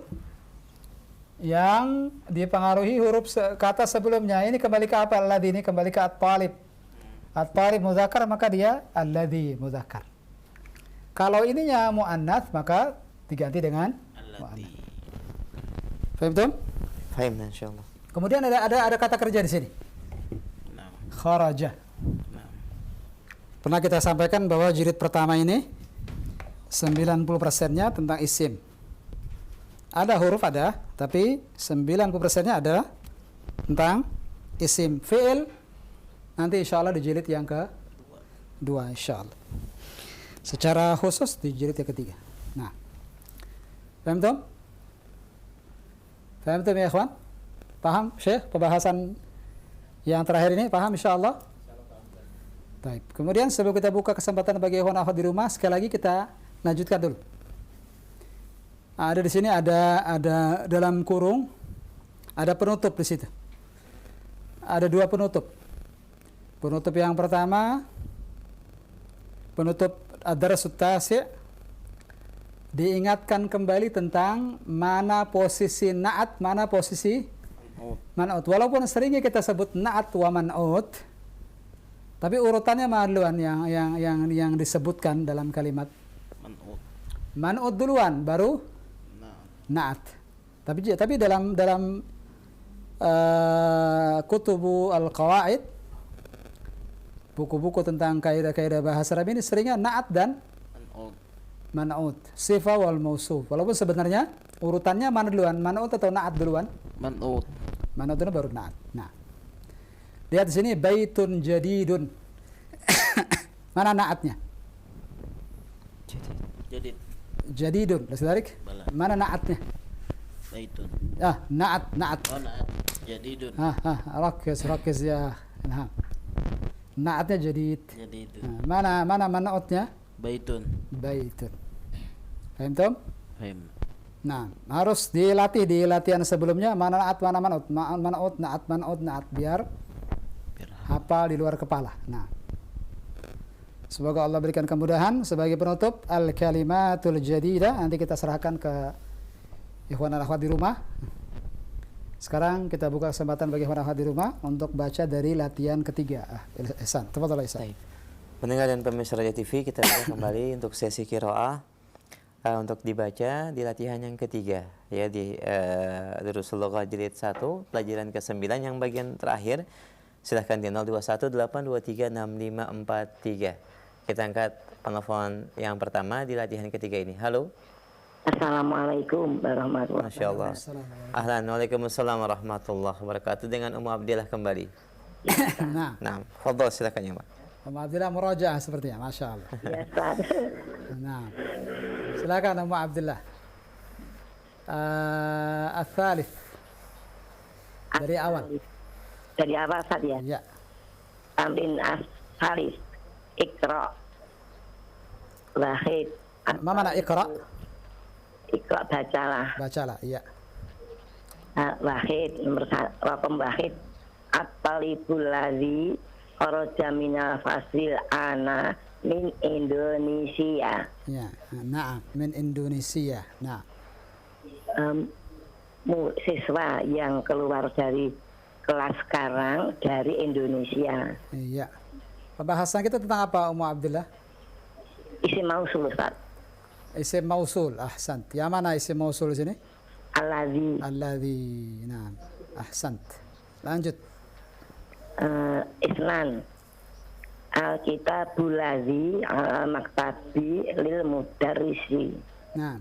yang dipengaruhi huruf kata sebelumnya. Ini kembali ke apa? Alladzi ini kembali ke at-talib. At-talib mudzakkar maka dia alladzi mudzakkar. Kalau ininya muannats maka diganti dengan muannats. Paham tuh? Fahim insyaallah. Kemudian ada kata kerja di sini. Kharaja. Pernah kita sampaikan bahwa jilid pertama ini 90%-nya tentang isim. Ada huruf ada, tapi 90%-nya ada tentang isim. Fi'il nanti insyaallah di jilid yang ke-2 insyaallah. Secara khusus di jilid yang ketiga. Nah. Paham tuh? Paham tuh ya ikhwan? Paham Syekh pembahasan yang terakhir ini? Paham insyaallah? Baik. Kemudian sebelum kita buka kesempatan bagi ikhwan akhwat di rumah, sekali lagi kita lanjutkan dulu. Ada di sini ada dalam kurung ada penutup di situ. Ada 2 penutup. Penutup yang pertama penutup ad-darsut tasi' diingatkan kembali tentang mana posisi na'at, mana posisi man'ut. Walaupun seringnya kita sebut na'at wa man'ut, tapi urutannya duluan yang disebutkan dalam kalimat. Man'ut duluan baru na'at. Tapi dalam kutubu al-qawaid buku-buku tentang kaidah-kaidah bahasa Arab ini seringnya na'at dan Man'ut. man'ut, sifa wal mausuf. Walaupun sebenarnya urutannya mana duluan, man'ut atau na'at duluan? Man'ut. Man'ut itu baru na'at. Nah, lihat di sini baitun jadidun. Mana na'atnya? Jadid. Jadidun. Dasdarik. Bala. Mana na'atnya? Baitun. Ah, na'at. Oh, na'at. Jadidun. Rakiz ya. Nah. Na'atnya jadid. Jadidun. Nah, mana man'utnya? Baitun. Baitun. Paham Tom? Fahim. Nah, harus dilatih di latihan sebelumnya mana na'at mana man'ut. Man'ut, na'at, biar hafal di luar kepala. Nah, semoga Allah berikan kemudahan. Sebagai penutup, al-kalimatul jadidah nanti kita serahkan ke ikhwan dan akhwat di rumah. Sekarang kita buka kesempatan bagi ikhwan dan akhwat di rumah untuk baca dari latihan ketiga. Ihsan, tafadhal Ihsan. Pendengar dan pemirsa Radio TV, kita kembali untuk sesi qiraah untuk dibaca di latihan yang ketiga, ya, di Durusul Lughah jilid 1 pelajaran ke-9 yang bagian terakhir. Silahkan di 0218236543. Kita angkat penelpon yang pertama di latihan ketiga ini. Halo. Assalamualaikum warahmatullahi Masya Allah. Ahlan, waalaikumsalam warahmatullahi wabarakatuh. Dengan Ummu Abdillah kembali. Nah, fadhal, silakan ya, Mbak. Ummu Abdillah murajaah sepertinya, Masya Allah. Ya, Ustaz. Nah, silakan Ummu Abdillah. Al-thalith. Dari awal. Dari awal Ustaz ya. Ya. Tamrin as-salis. Iqra. Wahid. Ma mana iqra? Iqra bacalah. Bacalah, iya. Wahid nomor 1 wahid. At-talibul ladzi kharaja minal fasil ana min Indonesia. Ya, na'am, min Indonesia. Nah, Siswa yang keluar dari kelas sekarang dari Indonesia. iya. Pembahasan kita tentang apa, Ummu Abdillah? Isim mausul Ustaz. Isim mausul, ahsant. Yang mana isim mausul di sini? Alladzi. Alladzi. Nah, ahsant. Lanjut. Isnan. Al-kitabul ladzi al-maktabi lil mudarrisi. Nah,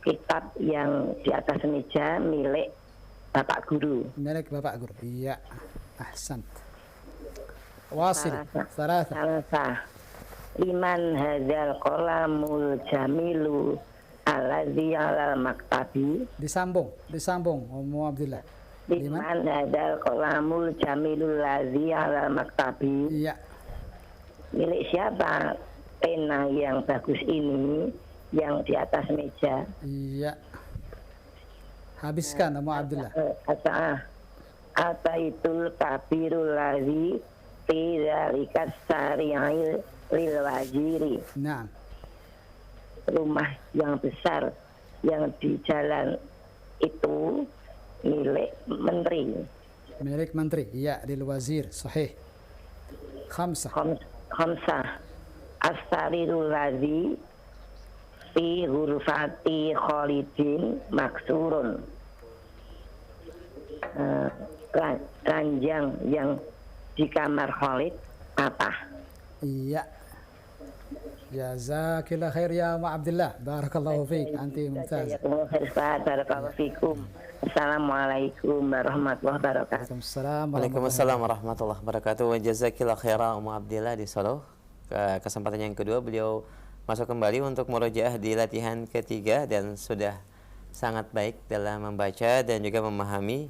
Kitab yang di atas meja milik Bapak Guru. milik Bapak Guru. Iya, ahsant. Wasil. Salasa. Salasa. Liman hadzal qalamul jamilu alladzi 'alal maktabi. Disambung, Ummu Abdillah. Liman hadzal qalamul jamilul ladzi 'alal maktabi. Iya. Milik siapa pena yang bagus ini yang di atas meja? Iya. Habiskan Ummu Abdillah. Ataitul kabirul ladzi fi dzalika sari'il lil waziri. Nah, Rumah yang besar yang di jalan itu milik menteri. milik menteri. Iya, lil wazir. Sahih. Khamsah. Khamsah. As-sarirul ladzi fi ghurfati Khalidin maksurun. Ranjang yang di kamar Khalid patah. Iya. Jazakillah khair ya Ummu Abdillah. Barakallahu fiik. Anti mumtaz. Barakallahu fikum. Assalamualaikum warahmatullahi wabarakatuh. Waalaikumsalam warahmatullahi wabarakatuh. Wa jazakillah khairan Ummu Abdillah di Solo. Kesempatan yang kedua beliau masuk kembali untuk murojaah di latihan ketiga dan sudah sangat baik dalam membaca dan juga memahami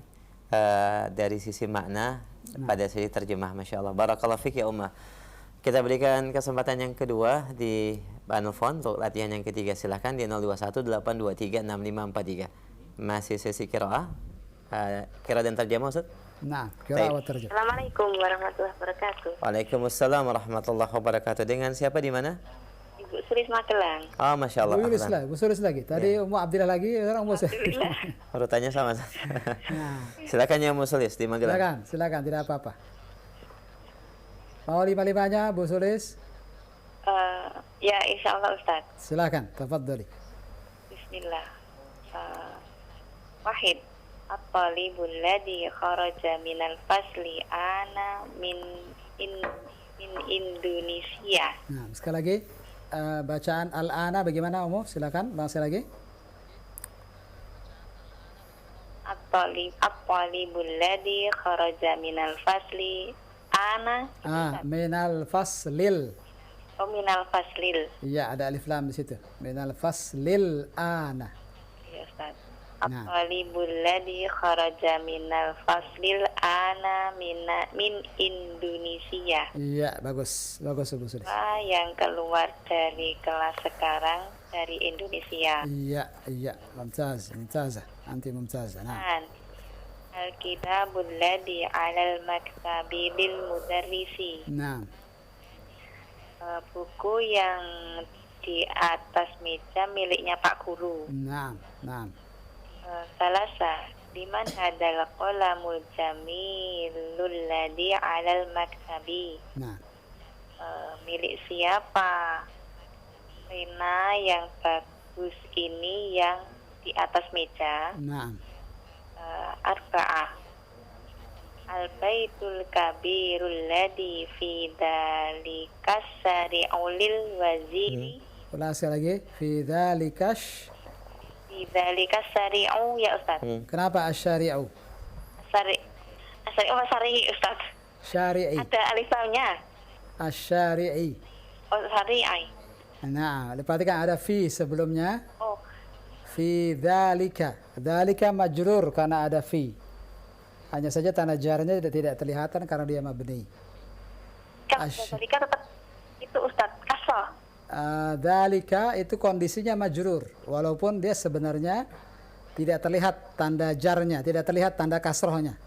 dari sisi makna pada sisi terjemah. Masya Allah. Barakallahu fiik ya Ummah. Kita berikan kesempatan yang kedua di Banufon untuk latihan yang ketiga. Silahkan di 0218236543. Masih sesi qiraah. Qiraah dan terjemah Ustaz? Nah, qiraah wa tarjamah. Assalamualaikum warahmatullahi wabarakatuh. Waalaikumsalam warahmatullahi wabarakatuh. Dengan siapa di mana? Ibu Sulis Magelang. Oh, Masya Allah. Bu Sulis lagi. Tadi Ummu Abdillah lagi, sekarang Ummu Sulis. Urutannya sama. Nah, Silakan ya Ummu Sulis di Magelang. silakan, tidak apa-apa. Mau 5-5-nya Bu Sulis? Ya, insya Allah Ustaz. Silakan, tafadhali. Bismillah. Wahid. At-talibul ladzi kharaja minal fasli ana min min Indonesia. Nah, sekali lagi bacaan al-ana bagaimana Umu? Silakan bahasa lagi. At-talibul ladzi kharaja minal fasli ana. Minal faslil. Oh, minal faslil. Iya, ada alif lam di situ. Minal faslil ana. Ya, Ustaz. At-talibul ladzi kharaja minal faslil ana min Indonesia. Iya, bagus. Bagus, Ibu Sulis. Yang keluar dari kelas sekarang dari Indonesia. Iya. Mumtazah. Anti mumtazah. Nah. Al-kitabul ladzi 'alal maktabi bil mudarrisi. Nah. Buku yang di atas meja miliknya Pak Guru. Nah. Salasa, liman hadal qalamul jamilul ladzi 'alal maktabi. Nah. Milik siapa pena yang bagus ini yang di atas meja? Nah. Arba'ah. Al-baitul kabirul ladzi fi dzalikas sari'ul waziri. Ulang sekali lagi. Fi dzalikas sari'u ya Ustaz. Kenapa asy-syari'u? Sari'i Ustaz. Syari'i. Ada alif lamnya. Asy-syari'i. Oh, sari'i. Nah, perhatikan ada fi sebelumnya. Oh. Fi dzalika. Dzalika majrur karena ada fi. Hanya saja tanda jarnya tidak terlihatan karena dia mabni. Dzalika tetap itu Ustaz, kasrah. Dzalika itu kondisinya majrur walaupun dia sebenarnya tidak terlihat tanda jarnya, tidak terlihat tanda kasrohnya.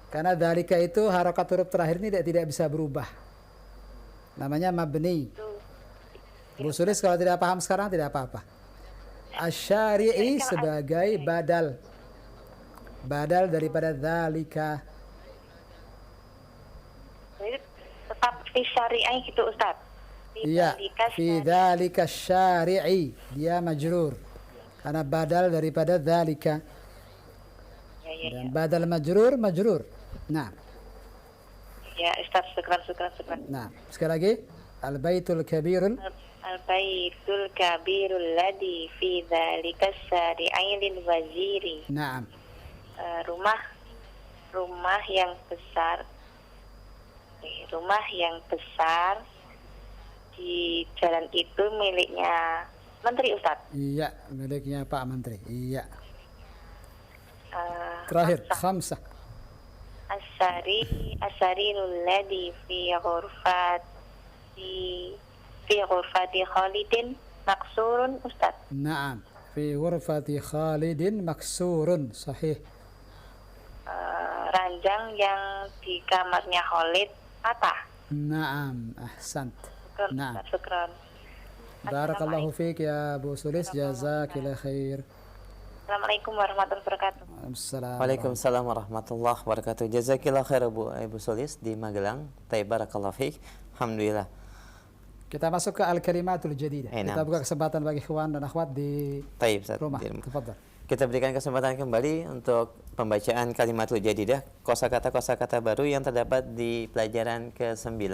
Karena dzalika itu harokat huruf terakhir ini tidak bisa berubah. Namanya mabni. Bu Sulis kalau tidak paham sekarang tidak apa-apa. Asy-syari'i sebagai badal daripada dzalika. Tetap fi syari'i gitu Ustaz. Iya, fi dzalika syari'i dia majrur karena badal daripada dzalika. Dan badal majrur. Nah. Ya, Ustaz, syukran. Nah, sekali lagi al-baitul kabirul ladzi fi dzalika syari'i lil waziri. Naam. Rumah yang besar di jalan itu miliknya Menteri Ustaz. Iya, miliknya Pak Menteri. Iya. Terakhir, khamsah. Asarirul ladzi fi ghurfati Khalidin maksurun Ustaz. Naam, fi ghurfati Khalidin maksurun, sahih. Ranjang yang di kamarnya Khalid patah. Naam, ahsant. Naam. Syukran. Barakallahu fiik ya Bu Sulis, jazakillah khair. Assalamualaikum warahmatullahi wabarakatuh. Waalaikumsalam warahmatullahi wabarakatuh. Jazakillah khair Ibu Sulis di Magelang. Taib, barakallahu fiik. Alhamdulillah. Kita masuk ke al-kalimatul jadidah. Kita buka kesempatan bagi ikhwan dan akhwat di rumah. Tafadhal. Kita berikan kesempatan kembali untuk pembacaan kalimatul jadidah, kosakata-kosakata baru yang terdapat di pelajaran ke-9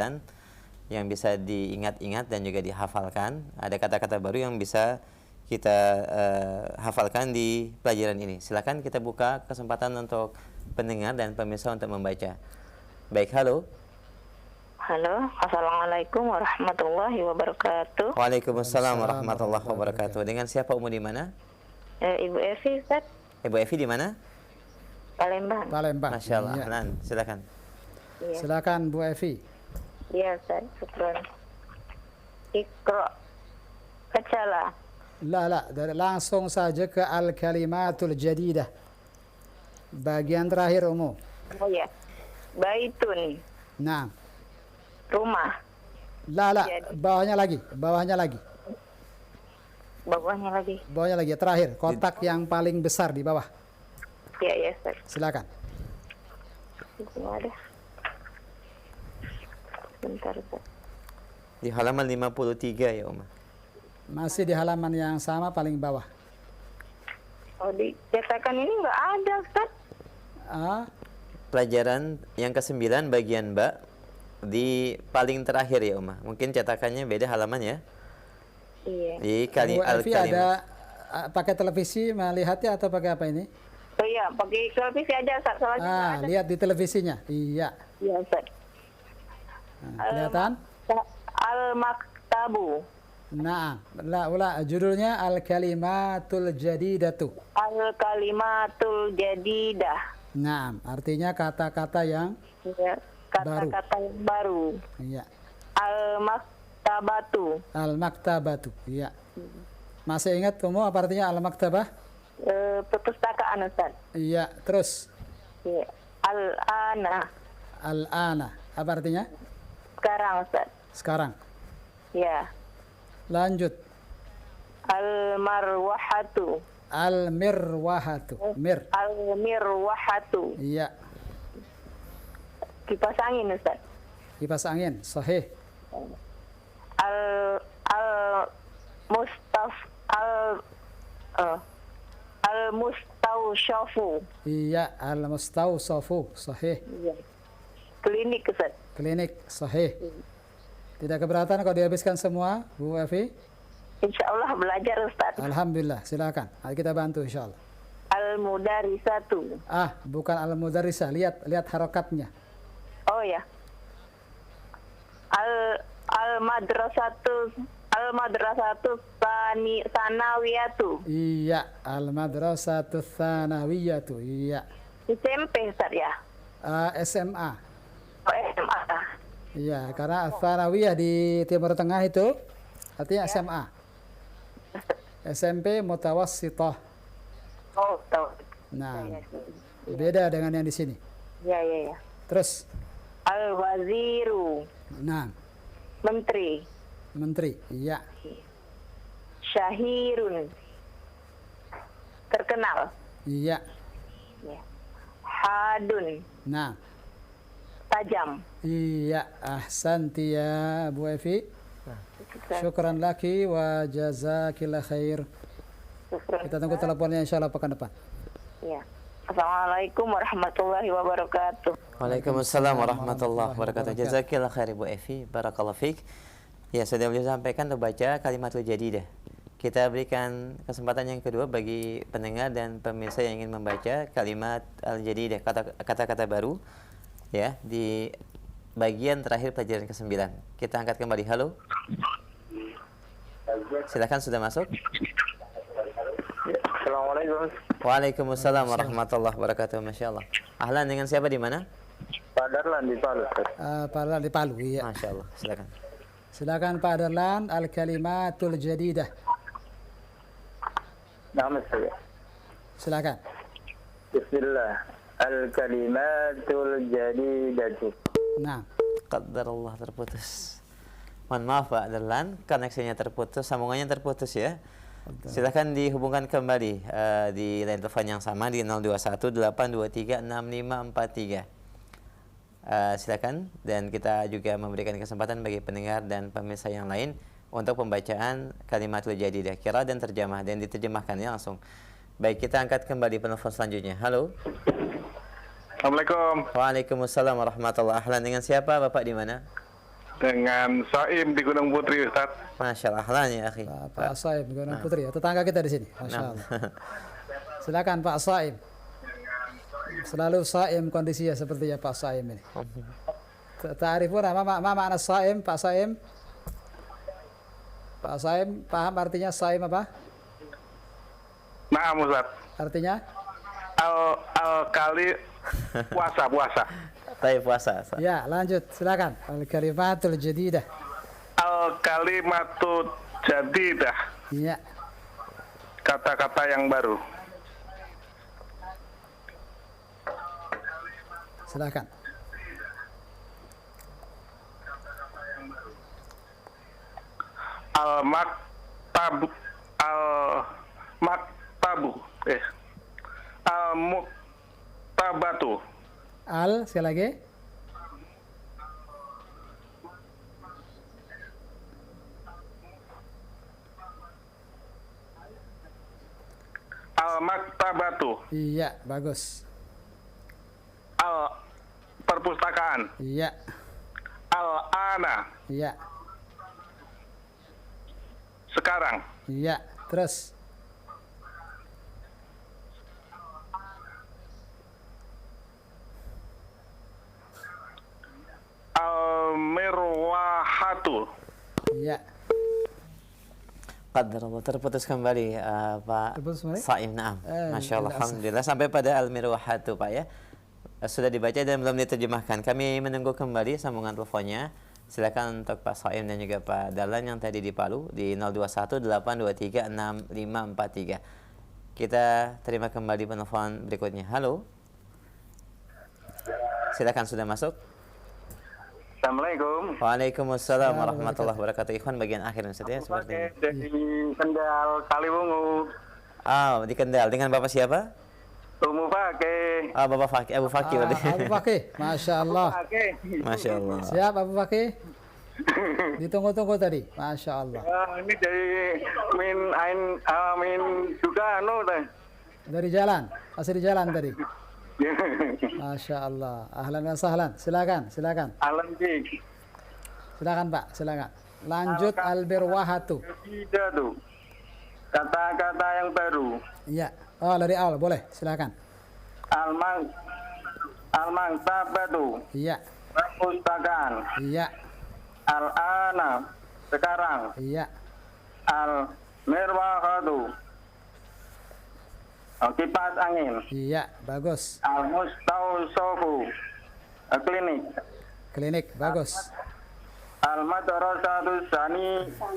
yang bisa diingat-ingat dan juga dihafalkan. Ada kata-kata baru yang bisa kita hafalkan di pelajaran ini. Silakan kita buka kesempatan untuk pendengar dan pemirsa untuk membaca. Baik, halo. Halo, assalamualaikum warahmatullahi wabarakatuh. Waalaikumsalam warahmatullahi wabarakatuh. Dengan siapa, Umu, di mana? Ibu Evi, Ustaz. Ibu Evi di mana? Palembang. Masya Allah. Ya. Silakan. Ya. Silakan Bu Evi. Iya, Ustaz. Syukran. Iqra. Bacalah. Langsung saja ke al-kalimatul jadidah. Bagian terakhir Umu. Oh ya. Baitun. Nah. Rumah. Bawahnya lagi. Bawahnya lagi. Terakhir, kotak yang paling besar di bawah. Iya, Ustaz. Silakan. Ada. Bentar, Ustaz. Di halaman 53 ya, Uma. Masih di halaman yang sama paling bawah. Oh, di cetakan ini nggak ada, Ustaz. Pelajaran yang ke-9 bagian Ba. di paling terakhir ya Uma. Mungkin cetakannya beda halaman ya. Iya. Di Bu Evi Al-Kalimah. ada pakai televisi melihatnya atau pakai apa ini? Oh iya, pakai televisi aja Ustaz. Soalnya Lihat di televisinya. Iya. iya Ustaz. Nah, kelihatan? Al-Maktabu. Nah, judulnya Al-Kalimatul Jadidatu. Al-Kalimatul Jadidah. Nah, artinya kata-kata yang Ya, kata-kata yang baru. iya. Al-Maktabatu. Al-Maktabatu. Iya. Masih ingat kamu apa artinya Al-Maktabah? Perpustakaan Ustaz. Iya, terus Ya. Al-Ana. Al-Ana. Apa artinya? Sekarang Ustaz. Sekarang. Ya. Lanjut. Al-Marwahatu. Al-Mirwahatu. Mir. Al-Mirwahatu. Iya. Kipas angin Ustaz. Kipas angin. Sahih. Al-Mustawsyafu. Iya. Al-Mustawsafu. Sahih. Iya. Klinik Ustaz. Klinik. Sahih. Tidak keberatan kalau dihabiskan semua, Bu Evi? Insya Allah belajar Ustaz. Alhamdulillah. Silakan. Mari kita bantu insya Allah. Al-Mudarisatu. Bukan Al-Mudarrisah. Lihat harokatnya. Oh ya. Al-Madrasatu Sanawiyatu. Iya. Al-Madrasatu Tsanawiyatu. Iya. SMP Ustaz ya. SMA. Oh, SMA. Iya, karena Tsanawiyah di Timur Tengah itu artinya SMA. SMP Mutawassithah. Oh, tahu. Nah, beda dengan yang di sini. Ya, ya, ya. Terus, Al-Waziru. nah, Menteri. Menteri. Iya. Syahirun. Terkenal. Iya. Ya. Hadun. Nah, Tajam. iya. Ahsanti ya Bu Evi. Syukran laki wa jazakillah khair. Kita tunggu teleponnya insya Allah pekan depan. Ya. Assalamualaikum warahmatullahi wabarakatuh. Waalaikumsalam warahmatullahi wabarakatuh. Jazakillah khair Bu Evi. Barakallahu fiik. Ya, sudah beliau sampaikan untuk baca Kalimatul Jadidah. Kita berikan kesempatan yang kedua bagi pendengar dan pemirsa yang ingin membaca kalimat Al-Jadidah, kata-kata baru ya, di bagian terakhir pelajaran ke-9. Kita angkat kembali. Halo. Silakan, sudah masuk. Assalamualaikum. Waalaikumsalam warahmatullahi wabarakatuh. Masya Allah. Ahlan, dengan siapa di mana? Pak Darlan di Palu. Darlan di Palu, iya. Masya Allah. Silakan. Silakan Pak Darlan, Al-Kalimatul Jadidah. Nama saya. Silakan. Bismillah. Al-Kalimatul Jadidatu. Nah, Qadarullah, terputus. Mohon maaf Pak Darlan, koneksinya terputus, sambungannya terputus ya. Silakan dihubungkan kembali di line telepon yang sama di 0218236543. Silakan, dan kita juga memberikan kesempatan bagi pendengar dan pemirsa yang lain untuk pembacaan Kalimatul Jadidah, qiraah dan terjemah, dan diterjemahkannya langsung. Baik, kita angkat kembali penelpon selanjutnya. Halo. Assalamualaikum. Waalaikumsalam warahmatullahi wabarakatuh. Dengan siapa Bapak di mana? Dengan Saim di Gunung Putri, Ustaz. Masya Allah, ahlan ya akhi. Pak Saim, Gunung Putri ya, tetangga kita di sini. Masya Allah. Silakan Pak Saim. Selalu Saim kondisinya seperti ya Pak Saim ini. Ta'rifun ma makna Saim, Pak Saim? Pak Saim, paham artinya Saim apa? Naam, Ustaz. Artinya? Al-kali puasa. Baik, puasa. Ya, lanjut. Silakan. Al-Kalimatul Jadidah. Al-Kalimatul Jadidah. Iya. Kata-kata yang baru. Silakan. Al-Maktabu. Al-Muktabatu. Sekali lagi. Al-Maktabatu. Iya, bagus. Al-Perpustakaan. Iya. Al-ana. Iya. Sekarang. Iya. Terus. Al-mirwahatu. Iya. Qadarullah, terputus kembali Pak Terputus kembali? Saim. Naam. Masya Allah, lil'asaf. alhamdulillah sampai pada al-mirwahatu Pak ya. Sudah dibaca dan belum diterjemahkan. Kami menunggu kembali sambungan teleponnya. Silakan untuk Pak Saim dan juga Pak Dahlan yang tadi di Palu di 0218236543. Kita terima kembali penelpon berikutnya. Halo. Silakan, sudah masuk. Assalamualaikum. Waalaikumsalam warahmatullahi wabarakatuh. Ikhwan bagian akhir Ustaz ya seperti ini. Dari Kendal Kaliwungu. Oh, di Kendal. Dengan Bapak siapa? Umu Fakih. Oh, Bapak Fakih, Abu Fakih. Abu Fakih, Masya Allah. Masya Allah. Siap Abu Fakih? Ditunggu-tunggu tadi, Masya Allah. Ini dari min juga teh. Dari jalan, masih di jalan tadi. Masya Allah. Ahlan wa sahlan. Silakan. Alam Jik. Silakan Pak, silakan. Lanjut al-birwahatu. Tidak tuh. Kata-kata yang baru. Iya. Oh, dari awal boleh, silakan. Al-mangtabatu. Iya. Perpustakaan. Iya. Al-ana. Sekarang. Iya. Al-mirwahatu. Kipas angin. Iya, bagus. Al-mustausofu. Klinik. Klinik, bagus. Al-madrasatus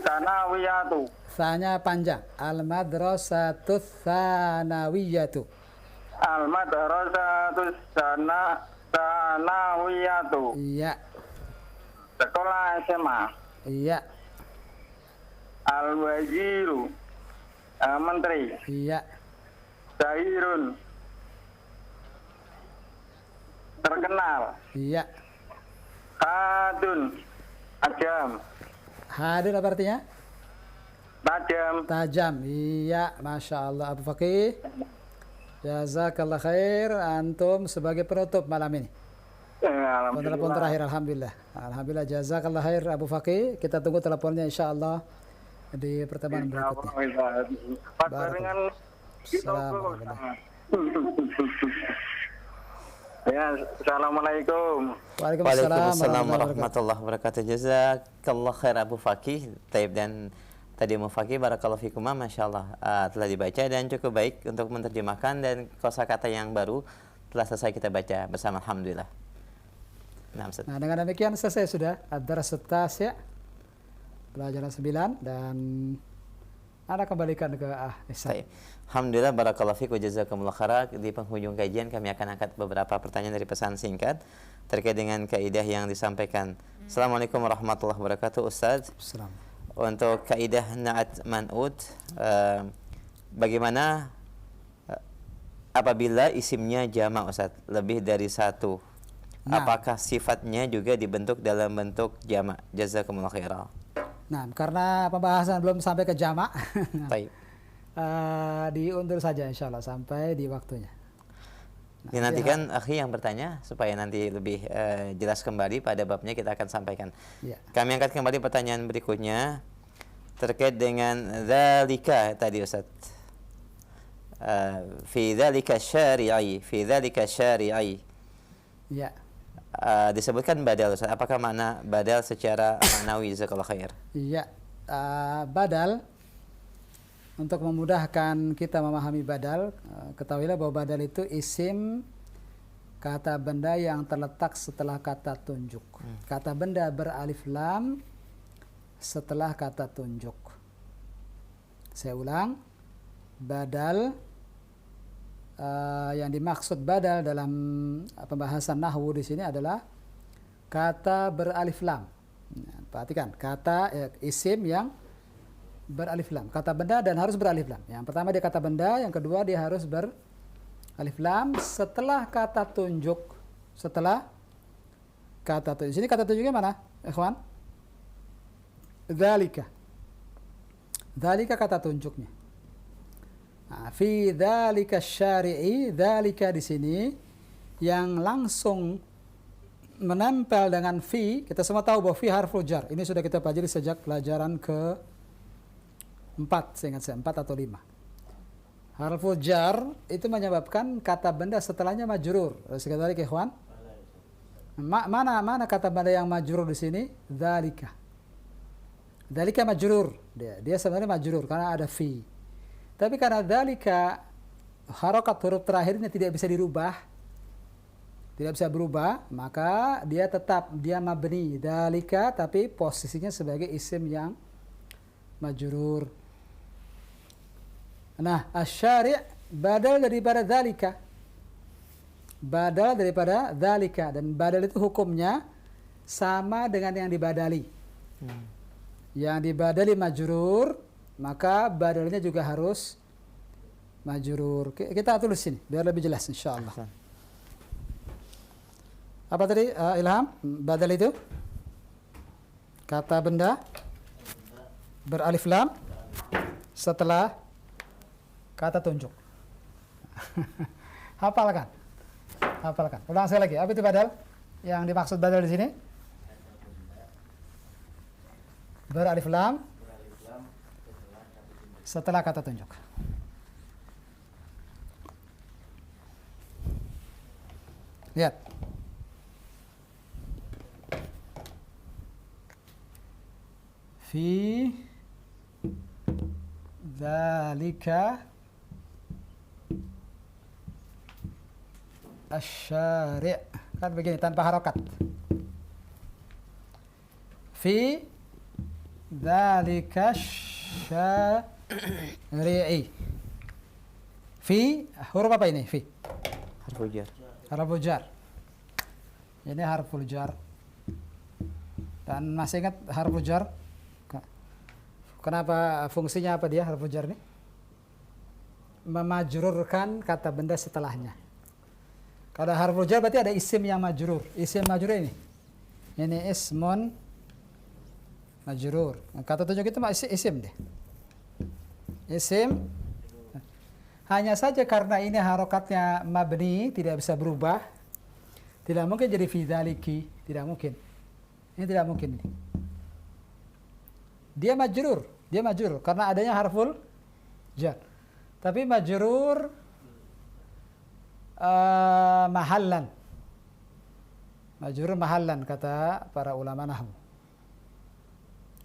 sanawiyatu. Sanya panjang. Al-madrasatus sanawiyatu. Al-madrasatus sanawiyatu. Iya. Sekolah SMA. Iya. Al-waziru. Menteri. Iya. Syahirun. Terkenal. Iya. Hadun. Ajam. Hadir apa artinya? Tajam. Tajam. Iya, Masya Allah. Abu Fakih. Jazakallah khair. Antum sebagai penutup malam ini. Telepon terakhir, Alhamdulillah. Alhamdulillah, jazakallah khair Abu Fakih. Kita tunggu teleponnya insya Allah di pertemuan berikutnya. Dengan Assalamualaikum. Ya, assalamualaikum. Waalaikumsalam warahmatullahi wabarakatuh. Jazakallah khair Abu Fakih. Taib dan tadi Abu Fakih, barakallahu fikum, Masya Allah telah dibaca dan cukup baik untuk menerjemahkan, dan kosakata yang baru telah selesai kita baca bersama, alhamdulillah. Nah, dengan demikian selesai sudah ad-darsut tasi', pelajaran 9, dan Anda kembalikan ke Ihsan. Alhamdulillah, barakallahu fikum, jazakumullah khairan. Di penghujung kajian kami akan angkat beberapa pertanyaan dari pesan singkat terkait dengan kaidah yang disampaikan. Assalamualaikum warahmatullahi wabarakatuh, Ustaz. Untuk kaidah na'at man'ut, bagaimana apabila isimnya jamak, Ustaz, lebih dari satu? Apakah sifatnya juga dibentuk dalam bentuk jamak? Jazakumullah khairan. Nah, karena pembahasan belum sampai ke jamak, diundur saja insya Allah sampai di waktunya. Dinantikan akhi yang bertanya supaya nanti lebih jelas kembali pada babnya, kita akan sampaikan. Ya. Kami angkat kembali pertanyaan berikutnya terkait dengan dzalika tadi, Ustaz. Fi dzalika syari'i, fi dzalika syari'i. Ya. Disebutkan badal, Ustaz. Apakah makna badal secara maknawi? Jazakallahu khair. Iya. Badal, untuk memudahkan kita memahami badal, ketahuilah bahwa badal itu isim kata benda yang terletak setelah kata tunjuk. Kata benda beralif lam setelah kata tunjuk. Saya ulang, badal, yang dimaksud badal dalam pembahasan nahwu di sini adalah kata beralif lam. Nah, perhatikan, kata isim yang beralif lam, kata benda dan harus beralif lam. Yang pertama dia kata benda, yang kedua dia harus beralif lam setelah kata tunjuk. Setelah kata tunjuk. Sini kata tunjuknya mana, ikhwan? Dzalika. Dzalika kata tunjuknya. Nah, fi dzalika syari'i, dzalika di sini yang langsung menempel dengan fi, kita semua tahu bahwa fi harful jar. Ini sudah kita pelajari sejak pelajaran ke-4, seingat saya 4 atau 5. Harful jar itu menyebabkan kata benda setelahnya majrur. Sekali lagi, ikhwan. Mana kata benda yang majrur di sini? Dzalika. Dzalika majrur. Dia sebenarnya majrur karena ada fi. Tapi karena dzalika harokat huruf terakhirnya tidak bisa dirubah, tidak bisa berubah, maka dia tetap mabni dzalika tapi posisinya sebagai isim yang majrur. Nah, asy-syari' badal daripada dzalika. Badal daripada dzalika, dan badal itu hukumnya sama dengan yang dibadali. Yang dibadali majrur, maka badalnya juga harus majrur. Kita tulis sini biar lebih jelas insyaallah. Apa tadi Ilham? Badal itu kata benda beralif lam setelah kata tunjuk. Hafalkan. Ulang sekali lagi. Apa itu badal? Yang dimaksud badal di sini? Beralif lam setelah kata tunjuk. Lihat. Fi dzalika asy-syari', kan begini tanpa harokat. Fi dzalika syari'i. Fi huruf apa ini? Fi Harful jar. harful jar. Ini harful jar. Dan masih ingat harful jar? Kenapa, fungsinya apa dia harful jar ini? Memajrurkan kata benda setelahnya. Kalau harful jar berarti ada isim yang majrur. Isim majrur ini. Ini ismun majrur. Kata tunjuk itu isim deh. Isim. Hanya saja karena ini harokatnya mabni, tidak bisa berubah. Tidak mungkin jadi fi dzaliki, tidak mungkin. Ini tidak mungkin ini. Dia majrur karena adanya harful jar. Tapi majrur mahallan. Majrur mahallan kata para ulama nahwu.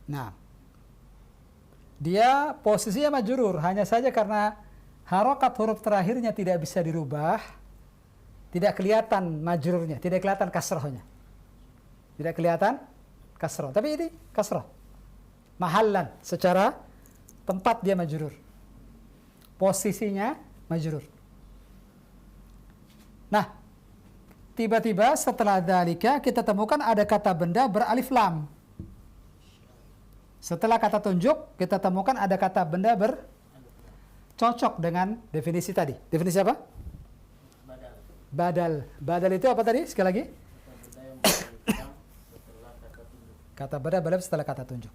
Nah, dia posisinya majrur hanya saja karena harokat huruf terakhirnya tidak bisa dirubah, tidak kelihatan majrurnya, tidak kelihatan kasrohnya. Tidak kelihatan kasroh. Tapi ini kasroh. Mahallan, secara tempat dia majrur. Posisinya majrur. Nah, tiba-tiba setelah dzalika kita temukan ada kata benda beralif lam. Setelah kata tunjuk, kita temukan ada kata benda bercocok dengan definisi tadi. Definisi apa? Badal. Badal itu apa tadi? Sekali lagi. Kata badal setelah kata tunjuk.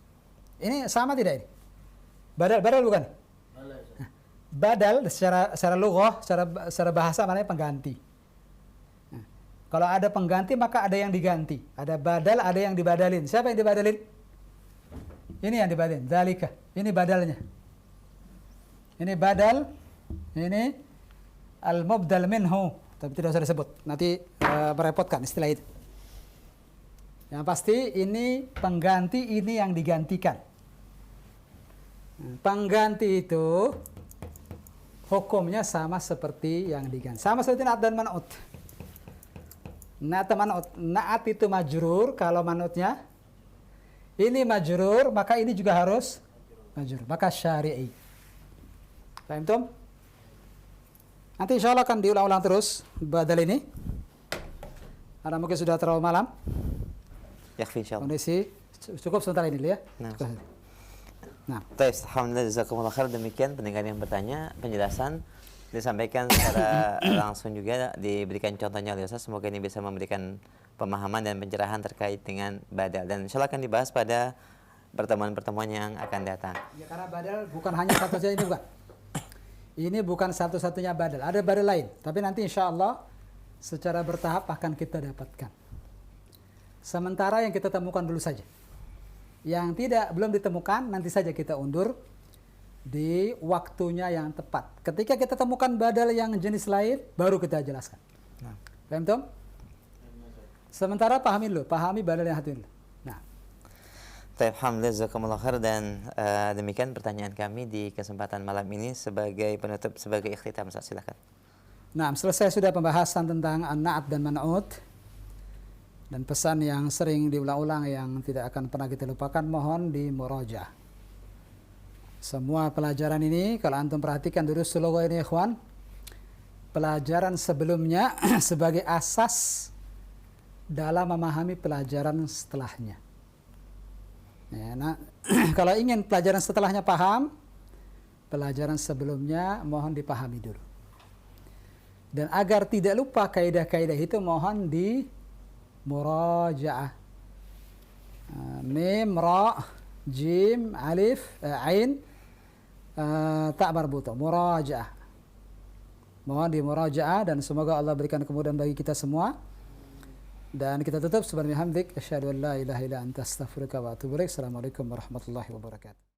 Ini sama tidak ini? Badal bukan? Badal secara lughah, secara bahasa maknanya pengganti. Nah, kalau ada pengganti maka ada yang diganti. Ada badal, ada yang dibadalin. Siapa yang dibadalin? Ini yang dibadalin. Dzalika. Ini badalnya. Ini badal. Ini al-mubdal minhu. Tapi tidak usah disebut. Nanti merepotkan istilah itu. Yang pasti ini pengganti, ini yang digantikan. Pengganti itu hukumnya sama seperti yang diganti. Sama seperti na'at dan man'ut. Na'at dan man'ut. Na'at itu majrur, kalau man'utnya ini majrur, maka ini juga harus majrur. Maka syari'i. Paham Tom? Nanti insya Allah akan diulang-ulang terus badal ini. Karena mungkin sudah terlalu malam. Yakfi insyaallah. Kondisi cukup sebentar ini ya. Nah. Baik, alhamdulillah jazakumullah khair. Demikian pendengar yang bertanya, penjelasan disampaikan secara langsung juga diberikan contohnya oleh Ustaz. Semoga ini bisa memberikan pemahaman dan pencerahan terkait dengan badal, dan insyaallah akan dibahas pada pertemuan-pertemuan yang akan datang. Ya, karena badal bukan hanya satu saja, ini bukan. Ini bukan satu-satunya badal, ada badal lain. Tapi nanti insya Allah secara bertahap akan kita dapatkan. Sementara yang kita temukan dulu saja. Yang belum ditemukan, nanti saja kita undur di waktunya yang tepat. Ketika kita temukan badal yang jenis lain, baru kita jelaskan. Nah. Paham, Tom? Sementara pahami badal yang satu dulu. Nah. Baik, alhamdulillah, jazakumullah khair, dan demikian pertanyaan kami di kesempatan malam ini sebagai penutup, sebagai ikhtitam. Silakan. Nah, selesai sudah pembahasan tentang an-na'at dan man'ut. Dan pesan yang sering diulang-ulang yang tidak akan pernah kita lupakan, mohon di murajaah. Semua pelajaran ini, kalau antum perhatikan dulu slogan ini, ikhwan, pelajaran sebelumnya sebagai asas dalam memahami pelajaran setelahnya. Ya, nah, kalau ingin pelajaran setelahnya paham, pelajaran sebelumnya mohon dipahami dulu. Dan agar tidak lupa kaidah-kaidah itu, mohon di murajaah. Mim, ra, jim, alif, ain, ta marbuta. Murajaah. Mohon di murajaah, dan semoga Allah berikan kemudahan bagi kita semua. Dan kita tutup subhanallahi hamdik, asyhadu an la ilaha illa anta astaghfiruka wa atubu ilaik. Assalamualaikum warahmatullahi wabarakatuh.